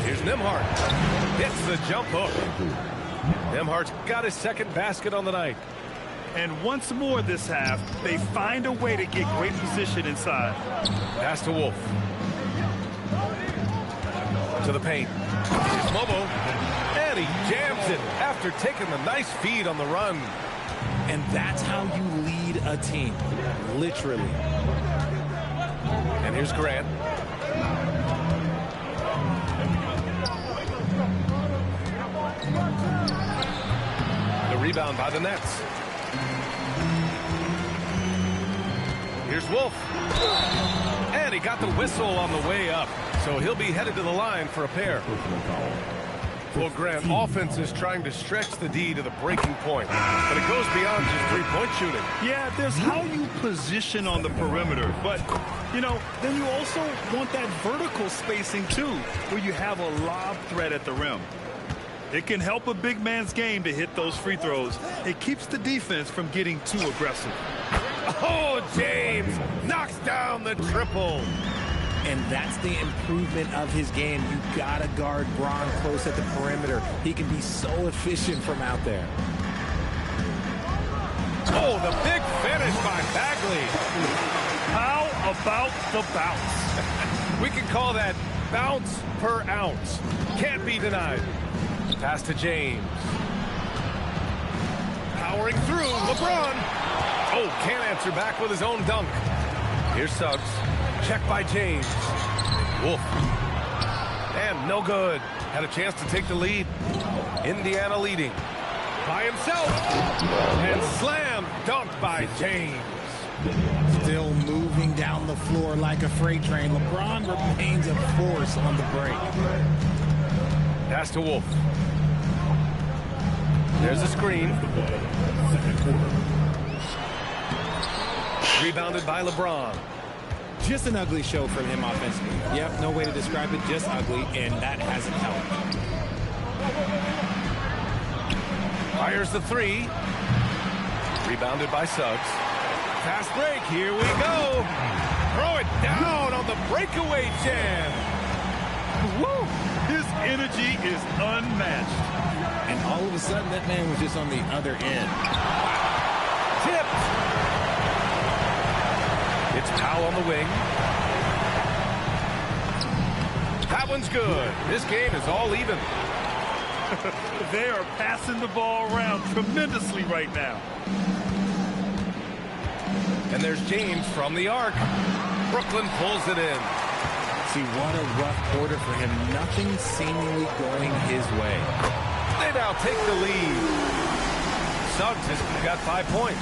Here's Nembhard. Hits the jump hook. Nembhard's got his second basket on the night. And once more this half, they find a way to get great position inside. Pass to Wolf. To the paint. Here's Mobo. And he jams it after taking the nice feed on the run. And that's how you lead a team. Literally. And here's Grant. The rebound by the Nets. Here's Wolf. And he got the whistle on the way up. So he'll be headed to the line for a pair. Well, Grant, offense is trying to stretch the D to the breaking point. But it goes beyond just three-point shooting. Yeah, there's how you position on the perimeter. But, you know, then you also want that vertical spacing, too, where you have a lob threat at the rim. It can help a big man's game to hit those free throws. It keeps the defense from getting too aggressive. Oh, James knocks down the triple. And that's the improvement of his game. You gotta guard Bron close at the perimeter. He can be so efficient from out there. Oh, the big finish by Bagley. How about the bounce? We can call that bounce per ounce. Can't be denied. Pass to James. Powering through, LeBron. Oh, can't answer back with his own dunk. Here's Suggs. Check by James. Wolf. And no good. Had a chance to take the lead. Indiana leading by himself. And slam dunk by James. Still moving down the floor like a freight train. LeBron remains a force on the break. Pass to Wolf. There's a screen. Rebounded by LeBron. Just an ugly show from him offensively. Yep, no way to describe it, just ugly, and that hasn't helped. Fires the three. Rebounded by Suggs. Fast break, here we go. Throw it down on the breakaway jam. Woo! His energy is unmatched. And all of a sudden, that man was just on the other end. Tipped. It's Powell on the wing. That one's good. This game is all even. They are passing the ball around tremendously right now. And there's James from the arc. Brooklyn pulls it in. See, what a rough quarter for him. Nothing seemingly going his way. They now take the lead. Suggs has got 5 points.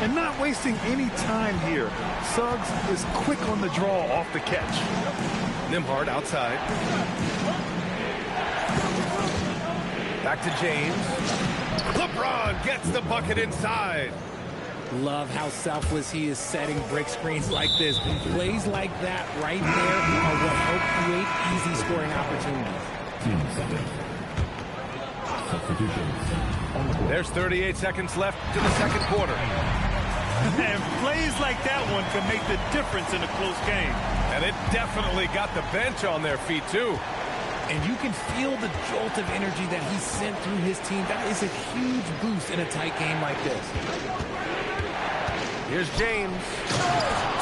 And not wasting any time here. Suggs is quick on the draw off the catch. Nembhard outside. Back to James. LeBron gets the bucket inside. Love how selfless he is setting break screens like this. Plays like that right there are what help create easy scoring opportunities. There's 38 seconds left to the second quarter. And plays like that one can make the difference in a close game. And it definitely got the bench on their feet, too. And you can feel the jolt of energy that he sent through his team. That is a huge boost in a tight game like this. Here's James.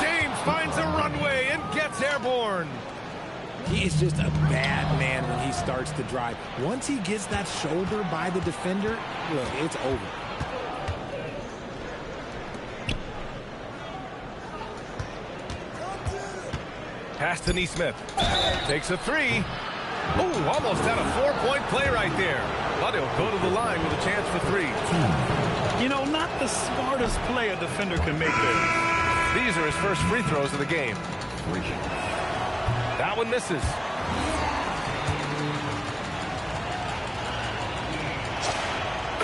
James finds a runway and gets airborne. He is just a bad man when he starts to drive. Once he gets that shoulder by the defender, look, it's over. Pass to Neesmith. Takes a three. Ooh, almost had a 4-point play right there. But he'll go to the line with a chance for three. You know, not the smartest play a defender can make there. These are his first free throws of the game. That one misses.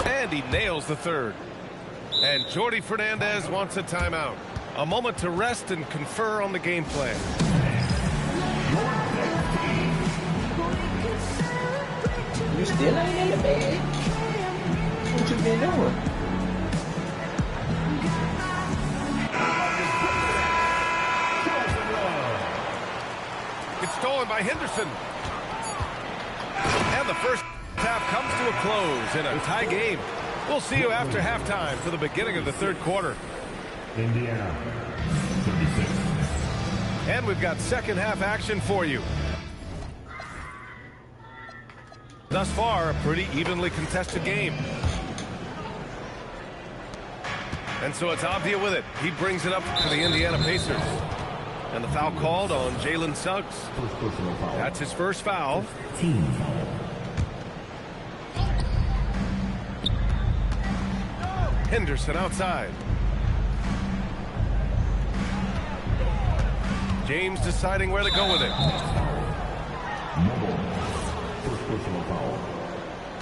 And he nails the third. And Jordi Fernandez wants a timeout. A moment to rest and confer on the game plan. You still ain't in the bed? What you been doing? It's stolen by Henderson. And the first half comes to a close in a tie game. We'll see you after halftime for the beginning of the third quarter. Indiana, 56. And we've got second half action for you. Thus far, a pretty evenly contested game. And so it's Avdia with it. He brings it up to the Indiana Pacers. And the foul called on Jalen Suggs. That's his first foul. Team foul. Henderson outside. James deciding where to go with it. First personal foul.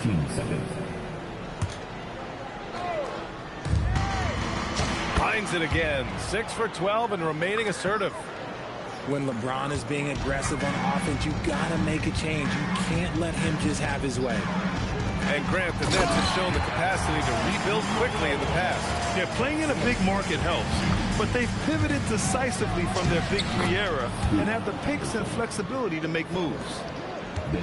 Team seconds. Finds it again. 6 for 12 and remaining assertive. When LeBron is being aggressive on offense, you got to make a change. You can't let him just have his way. And Grant, the Nets have shown the capacity to rebuild quickly in the past. Yeah, playing in a big market helps, but they've pivoted decisively from their Big Three era and have the picks and flexibility to make moves.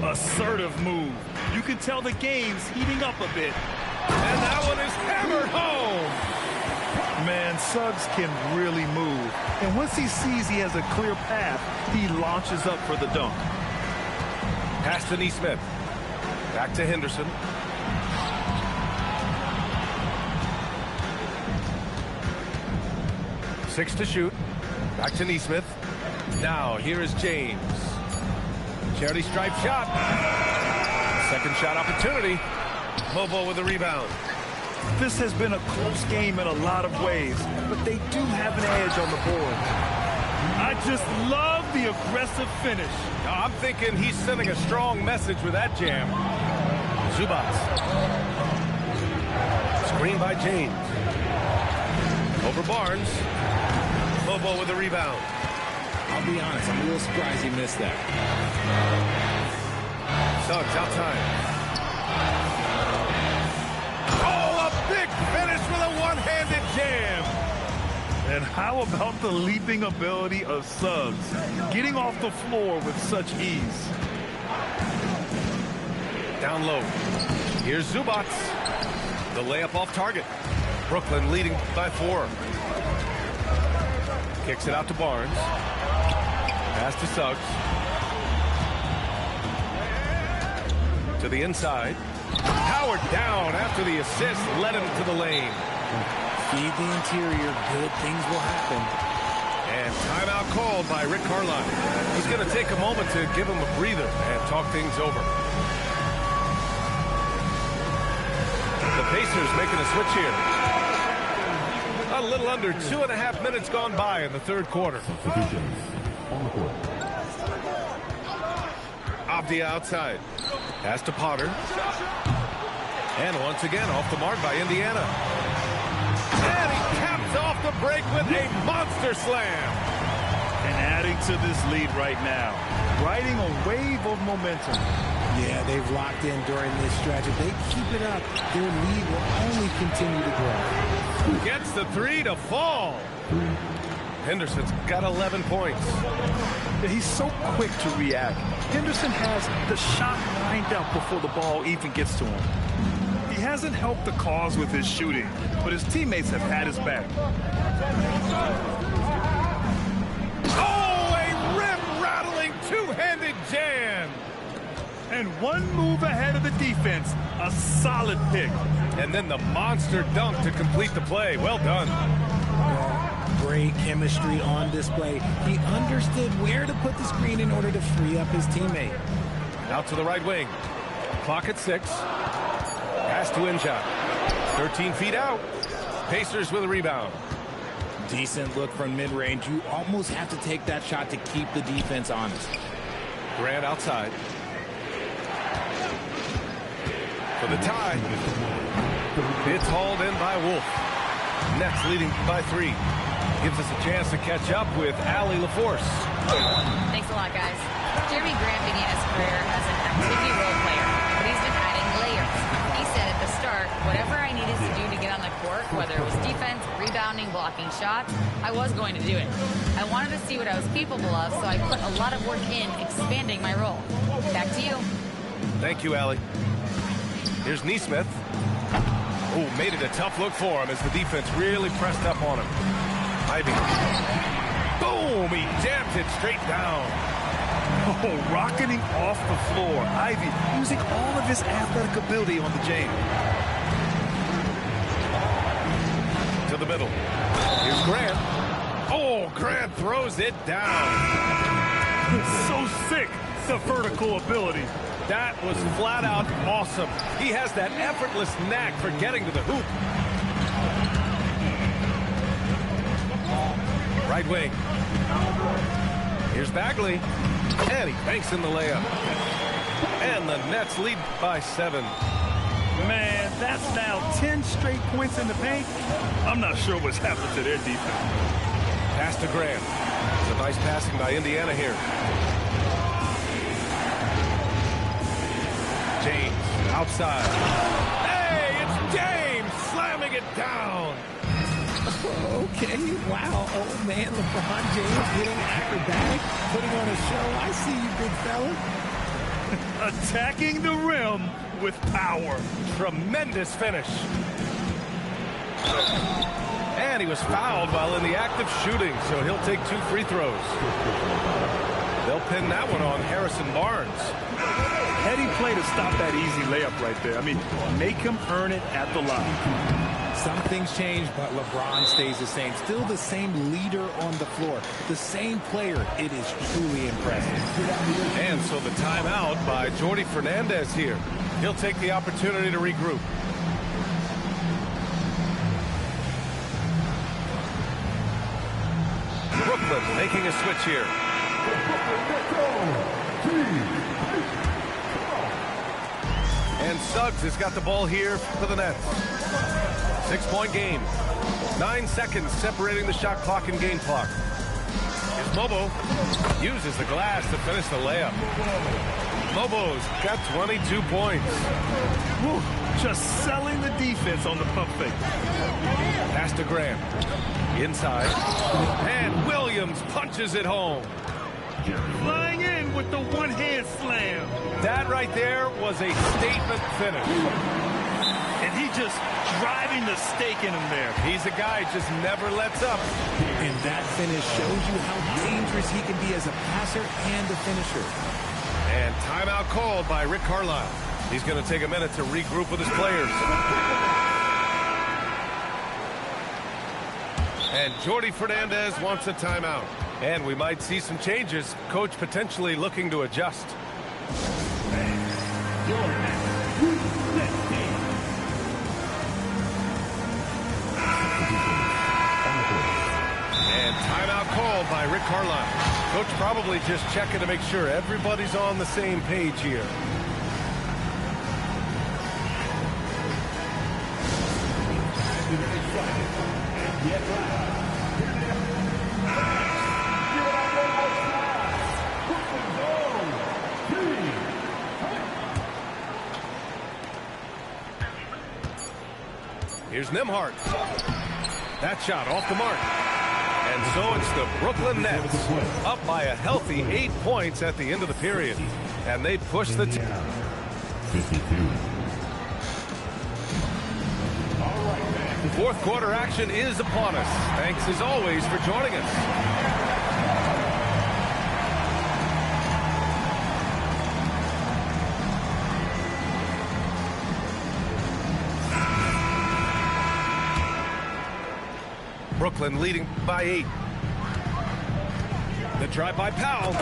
Assertive move. You can tell the game's heating up a bit. And that one is hammered home. Man, Suggs can really move. And once he sees he has a clear path, he launches up for the dunk. Pass to Neesmith. Back to Henderson. Six to shoot. Back to Neesmith. Now, here is James. Charity stripe shot. Second shot opportunity. Mobo with the rebound. This has been a close game in a lot of ways, but they do have an edge on the board. I just love the aggressive finish. I'm thinking he's sending a strong message with that jam. Zubats. Screen by James. Over Barnes. Mobo with the rebound. I'll be honest, I'm a little surprised he missed that. Suggs outside. Oh, a big finish with a one-handed jam. And how about the leaping ability of Suggs, getting off the floor with such ease? Down low. Here's Zubats. The layup off target. Brooklyn leading by 4. Kicks it out to Barnes. Pass to Suggs. To the inside. Howard down after the assist led him to the lane. Feed the interior. Good things will happen. And timeout called by Rick Carlisle. He's going to take a moment to give him a breather and talk things over. The Pacers making a switch here. A little under 2.5 minutes gone by in the third quarter. Avdia outside. Pass to Potter. And once again off the mark by Indiana. And he caps off the break with a monster slam. And adding to this lead right now, riding a wave of momentum. Yeah, they've locked in during this stretch. If they keep it up, their lead will only continue to grow. Gets the three to fall. Henderson's got 11 points. He's so quick to react. Henderson has the shot lined up before the ball even gets to him. He hasn't helped the cause with his shooting, but his teammates have had his back. Oh, a rim-rattling two-handed jam. And one move ahead of the defense, a solid pick. And then the monster dunk to complete the play. Well done. Great chemistry on display. He understood where to put the screen in order to free up his teammate. Out to the right wing. Clock at 6. Pass to Inshot. 13 feet out. Pacers with a rebound. Decent look from mid-range. You almost have to take that shot to keep the defense honest. Grant outside. For the tie. It's hauled in by Wolf. Nets leading by 3. Gives us a chance to catch up with Allie LaForce. Thanks a lot, guys. Jeremy Grant began his career as an activity role player, but he's been adding layers. He said at the start, whatever I needed to do to get on the court, whether it was defense, rebounding, blocking shots, I was going to do it. I wanted to see what I was capable of, so I put a lot of work in expanding my role. Back to you. Thank you, Allie. Here's Neesmith. Oh, made it a tough look for him as the defense really pressed up on him. Ivy. Boom! He jammed it straight down. Oh, rocketing off the floor. Ivy using all of his athletic ability on the jam. To the middle. Here's Grant. Oh, Grant throws it down. So sick, the vertical ability. That was flat out awesome. He has that effortless knack for getting to the hoop. Right wing. Here's Bagley. And he banks in the layup. And the Nets lead by 7. Man, that's now 10 straight points in the paint. I'm not sure what's happened to their defense. Pass to Grant. It's a nice passing by Indiana here. James outside. Hey, it's James slamming it down. Okay, wow. Oh, man, LeBron James getting acrobatic, putting on a show. I see you, big fella. Attacking the rim with power. Tremendous finish. And he was fouled while in the act of shooting, so he'll take 2 free throws. They'll pin that one on Harrison Barnes. Heady play to stop that easy layup right there. I mean, make him earn it at the line. Some things change, but LeBron stays the same. Still the same leader on the floor. The same player. It is truly impressive. And so the timeout by Jordi Fernandez here. He'll take the opportunity to regroup. Brooklyn making a switch here. And Suggs has got the ball here for the Nets. 6-point game. 9 seconds separating the shot clock and game clock. Here's Mobo. Uses the glass to finish the layup. Mobo's got 22 points. Woo, just selling the defense on the pump fake. Pass to Graham. Inside. And Williams punches it home. Flying in with the one-hand slam. That right there was a statement finish. And he just driving the stake in him there. He's a guy who just never lets up. And that finish shows you how dangerous he can be as a passer and a finisher. And timeout called by Rick Carlisle. He's going to take a minute to regroup with his players. And Jordi Fernandez wants a timeout. And we might see some changes. Coach potentially looking to adjust. And timeout called by Rick Carlisle. Coach probably just checking to make sure everybody's on the same page here. Here's Nembhard. That shot off the mark. And so it's the Brooklyn Nets up by a healthy 8 points at the end of the period. And they push the team. 52. Fourth quarter action is upon us. Thanks as always for joining us. Brooklyn leading by 8. The drive by Powell.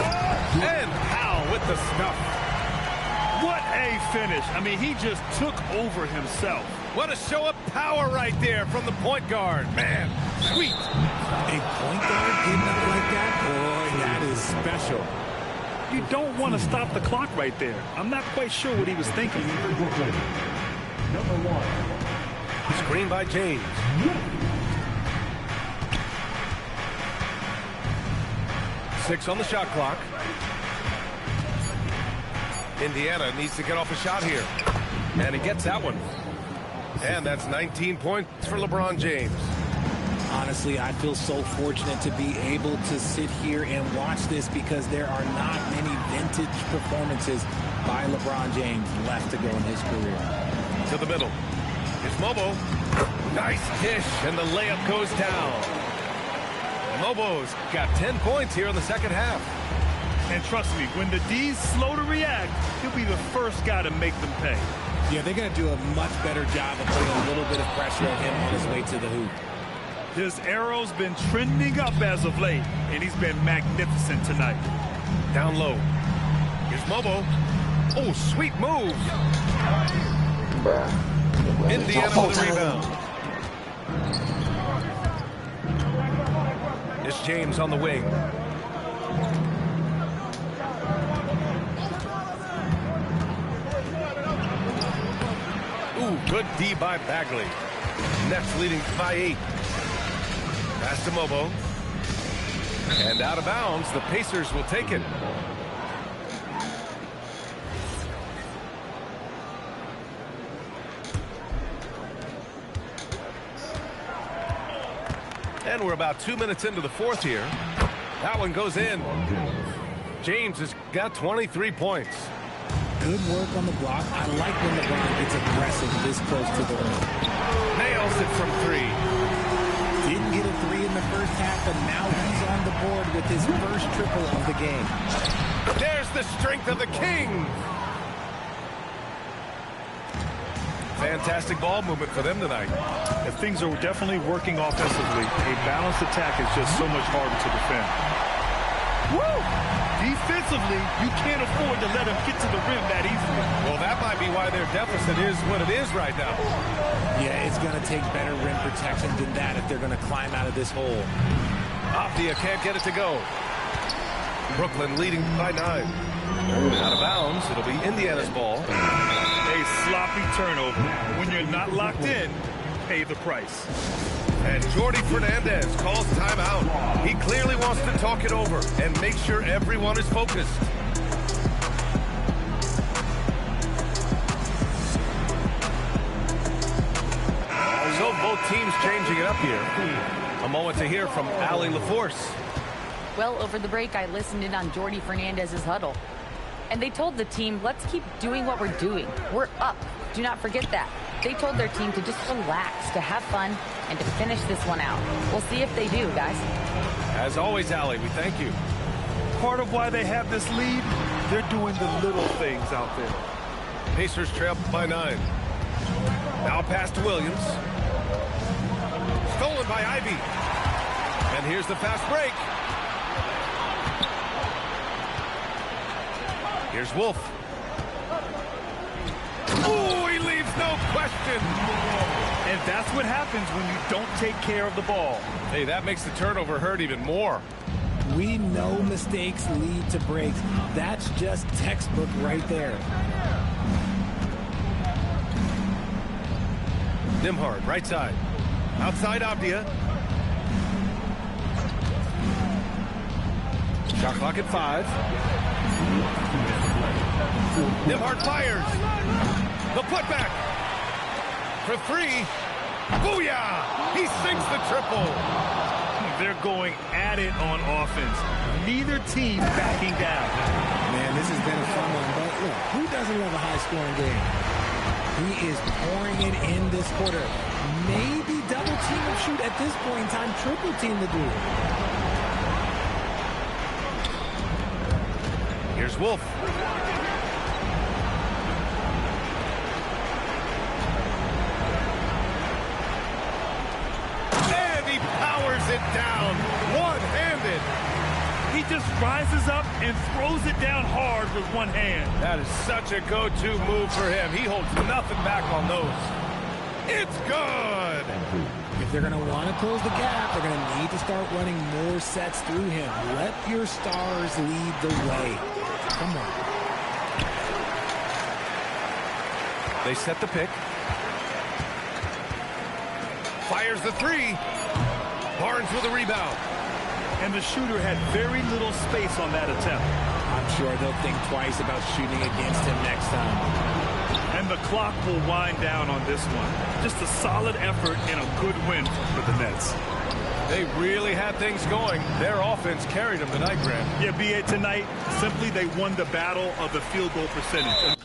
And Powell with the stuff. What a finish. I mean, he just took over himself. What a show of power right there from the point guard. Man, sweet. A point guard getting up like that? Boy, that is special. You don't want to stop the clock right there. I'm not quite sure what he was thinking. Number 1. Screen by James. Six on the shot clock. Indiana needs to get off a shot here. And he gets that one. And that's 19 points for LeBron James. Honestly, I feel so fortunate to be able to sit here and watch this because there are not many vintage performances by LeBron James left to go in his career. To the middle. Here's Mobo. Nice dish, and the layup goes down. Mobo's got 10 points here in the second half. And trust me, when the D's slow to react, he'll be the first guy to make them pay. Yeah, they're going to do a much better job of putting a little bit of pressure on him on his way to the hoop. His arrow's been trending up as of late, and he's been magnificent tonight. Down low. Here's Mobo. Oh, sweet move. Indiana with the rebound. It's James on the wing. Ooh, good D by Bagley. Nets leading by 8. Pass to Mobo. And out of bounds, the Pacers will take it. And we're about 2 minutes into the fourth here. That one goes in. James has got 23 points. Good work on the block. I like when LeBron gets aggressive this close to the rim. Nails it from 3. Didn't get a 3 in the first half, and now he's on the board with his first triple of the game. There's the strength of the King. Fantastic ball movement for them tonight. If things are definitely working offensively, a balanced attack is just so much harder to defend. Woo! Defensively, you can't afford to let them get to the rim that easily. Well, that might be why their deficit is what it is right now. Yeah, it's going to take better rim protection than that if they're going to climb out of this hole. Avdia can't get it to go. Brooklyn leading by 9. Out of bounds, it'll be Indiana's ball. A sloppy turnover. When you're not locked in, pay the price. And Jordi Fernandez calls timeout. He clearly wants to talk it over and make sure everyone is focused. So both teams changing it up here. A moment to hear from Allie LaForce. Well, over the break, I listened in on Jordi Fernandez's huddle. And they told the team, let's keep doing what we're doing. We're up. Do not forget that. They told their team to just relax, to have fun, and to finish this one out. We'll see if they do, guys. As always, Allie, we thank you. Part of why they have this lead, they're doing the little things out there. Pacers trail by 9. Now pass to Williams. Stolen by Ivy. And here's the fast break. Here's Wolf. Oh, he leaves no question. And that's what happens when you don't take care of the ball. Hey, that makes the turnover hurt even more. We know mistakes lead to breaks. That's just textbook right there. Nembhard, right side. Outside Avdia. Shot clock at 5. Nembhard fires. The putback. For 3. Booyah! He sinks the triple. they're going at it on offense. Neither team backing down. Man, this has been a fun one. But look, who doesn't love a high-scoring game? He is pouring it in this quarter. Maybe double team and shoot at this point in time. Triple team the dude. Here's Wolf. And he powers it down, one-handed. He just rises up and throws it down hard with one hand. That is such a go-to move for him. He holds nothing back on those. It's good. If they're going to want to close the gap, they're going to need to start running more sets through him. Let your stars lead the way. Come on. They set the pick. Fires the three. Barnes with a rebound. And the shooter had very little space on that attempt. I'm sure they'll think twice about shooting against him next time. And the clock will wind down on this one. Just a solid effort and a good win for the Nets. They really had things going. Their offense carried them tonight, Grant. Yeah, B.A. tonight, simply they won the battle of the field goal percentage.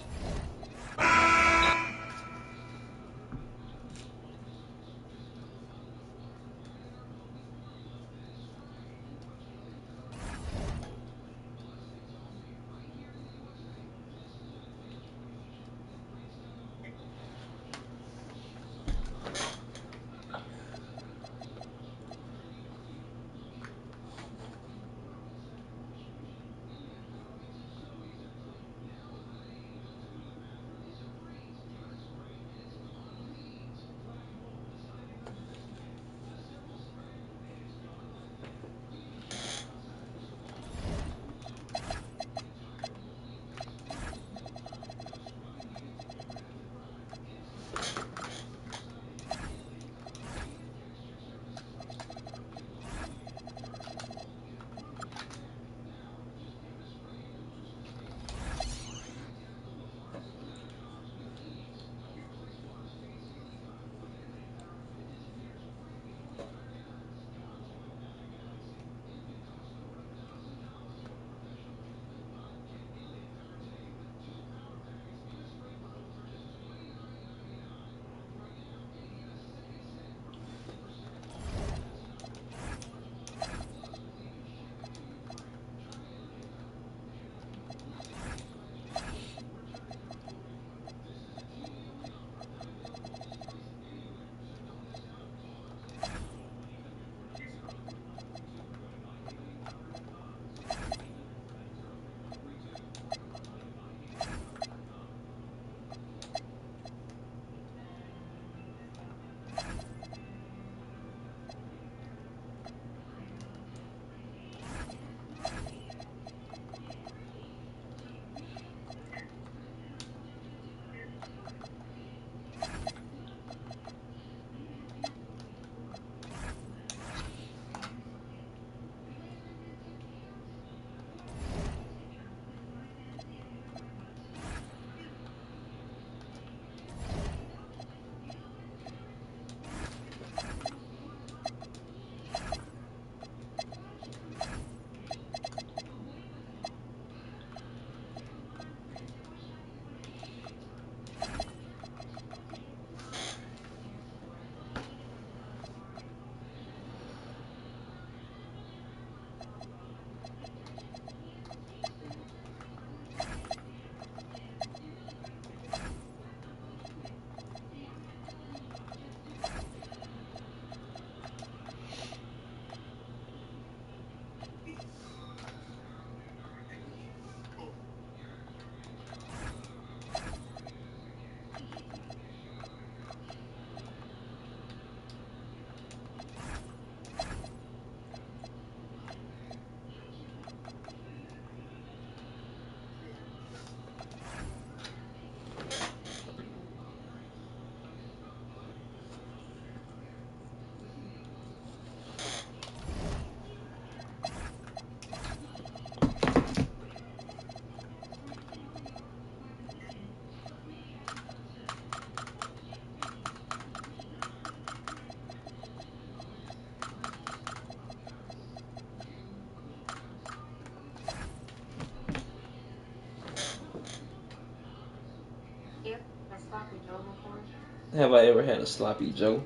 Have I ever had a sloppy Joe?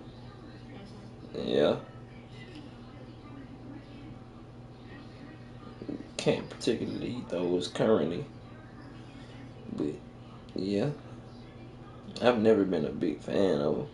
Yeah. Can't particularly eat those currently. But, yeah. I've never been a big fan of them.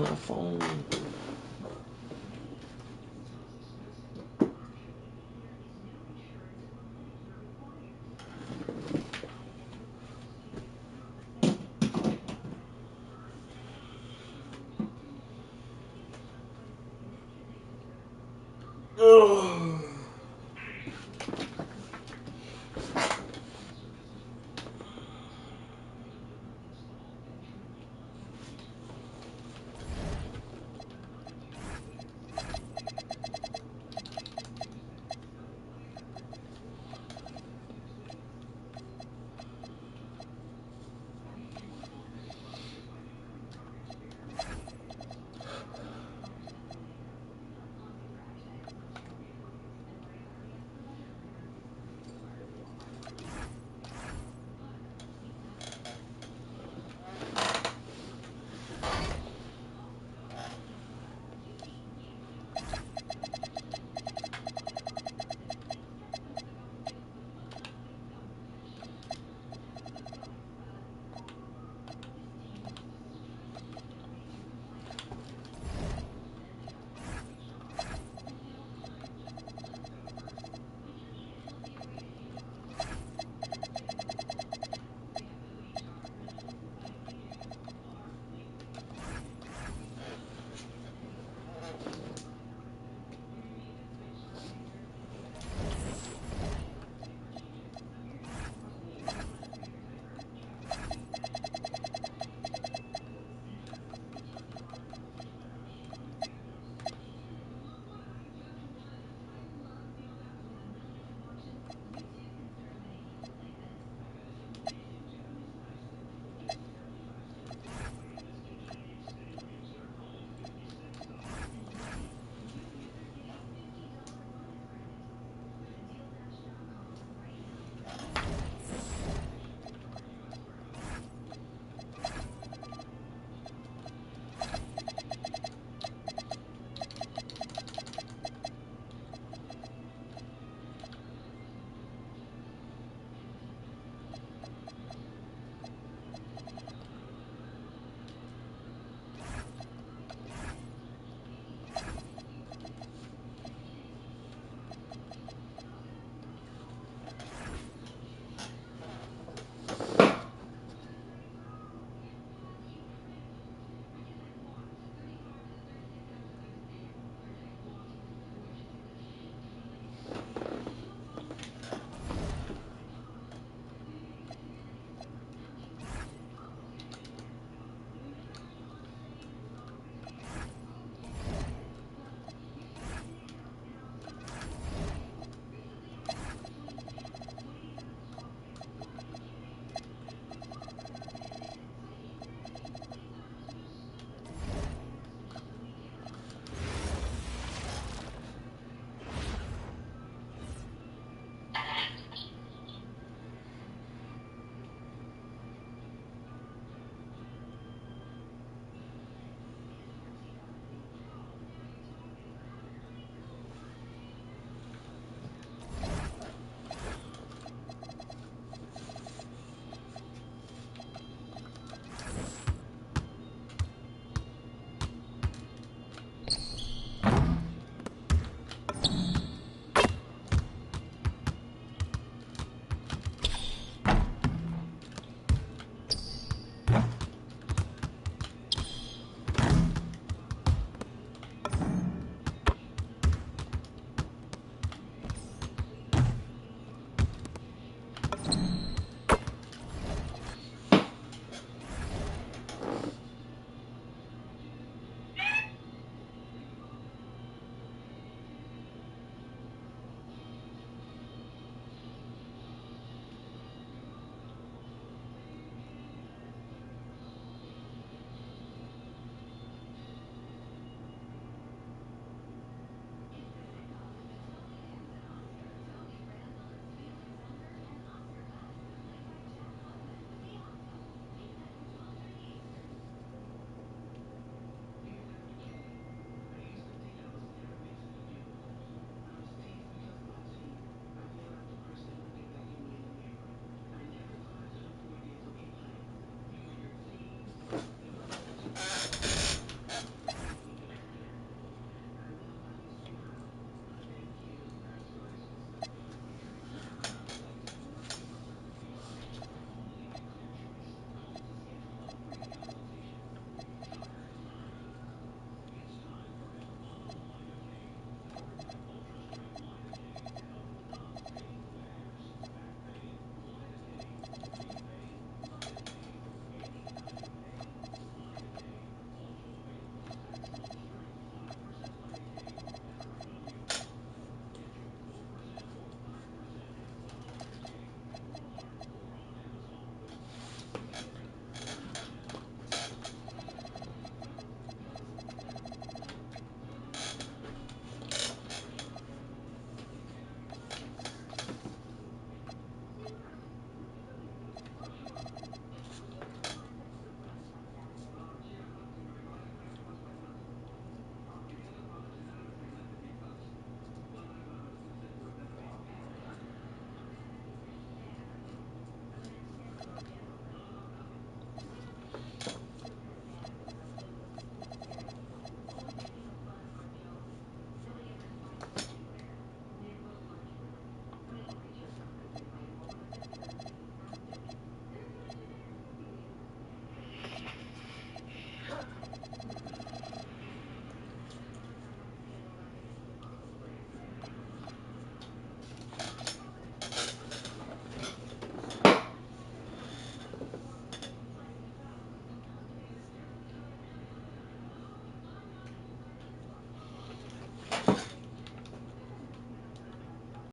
my phone.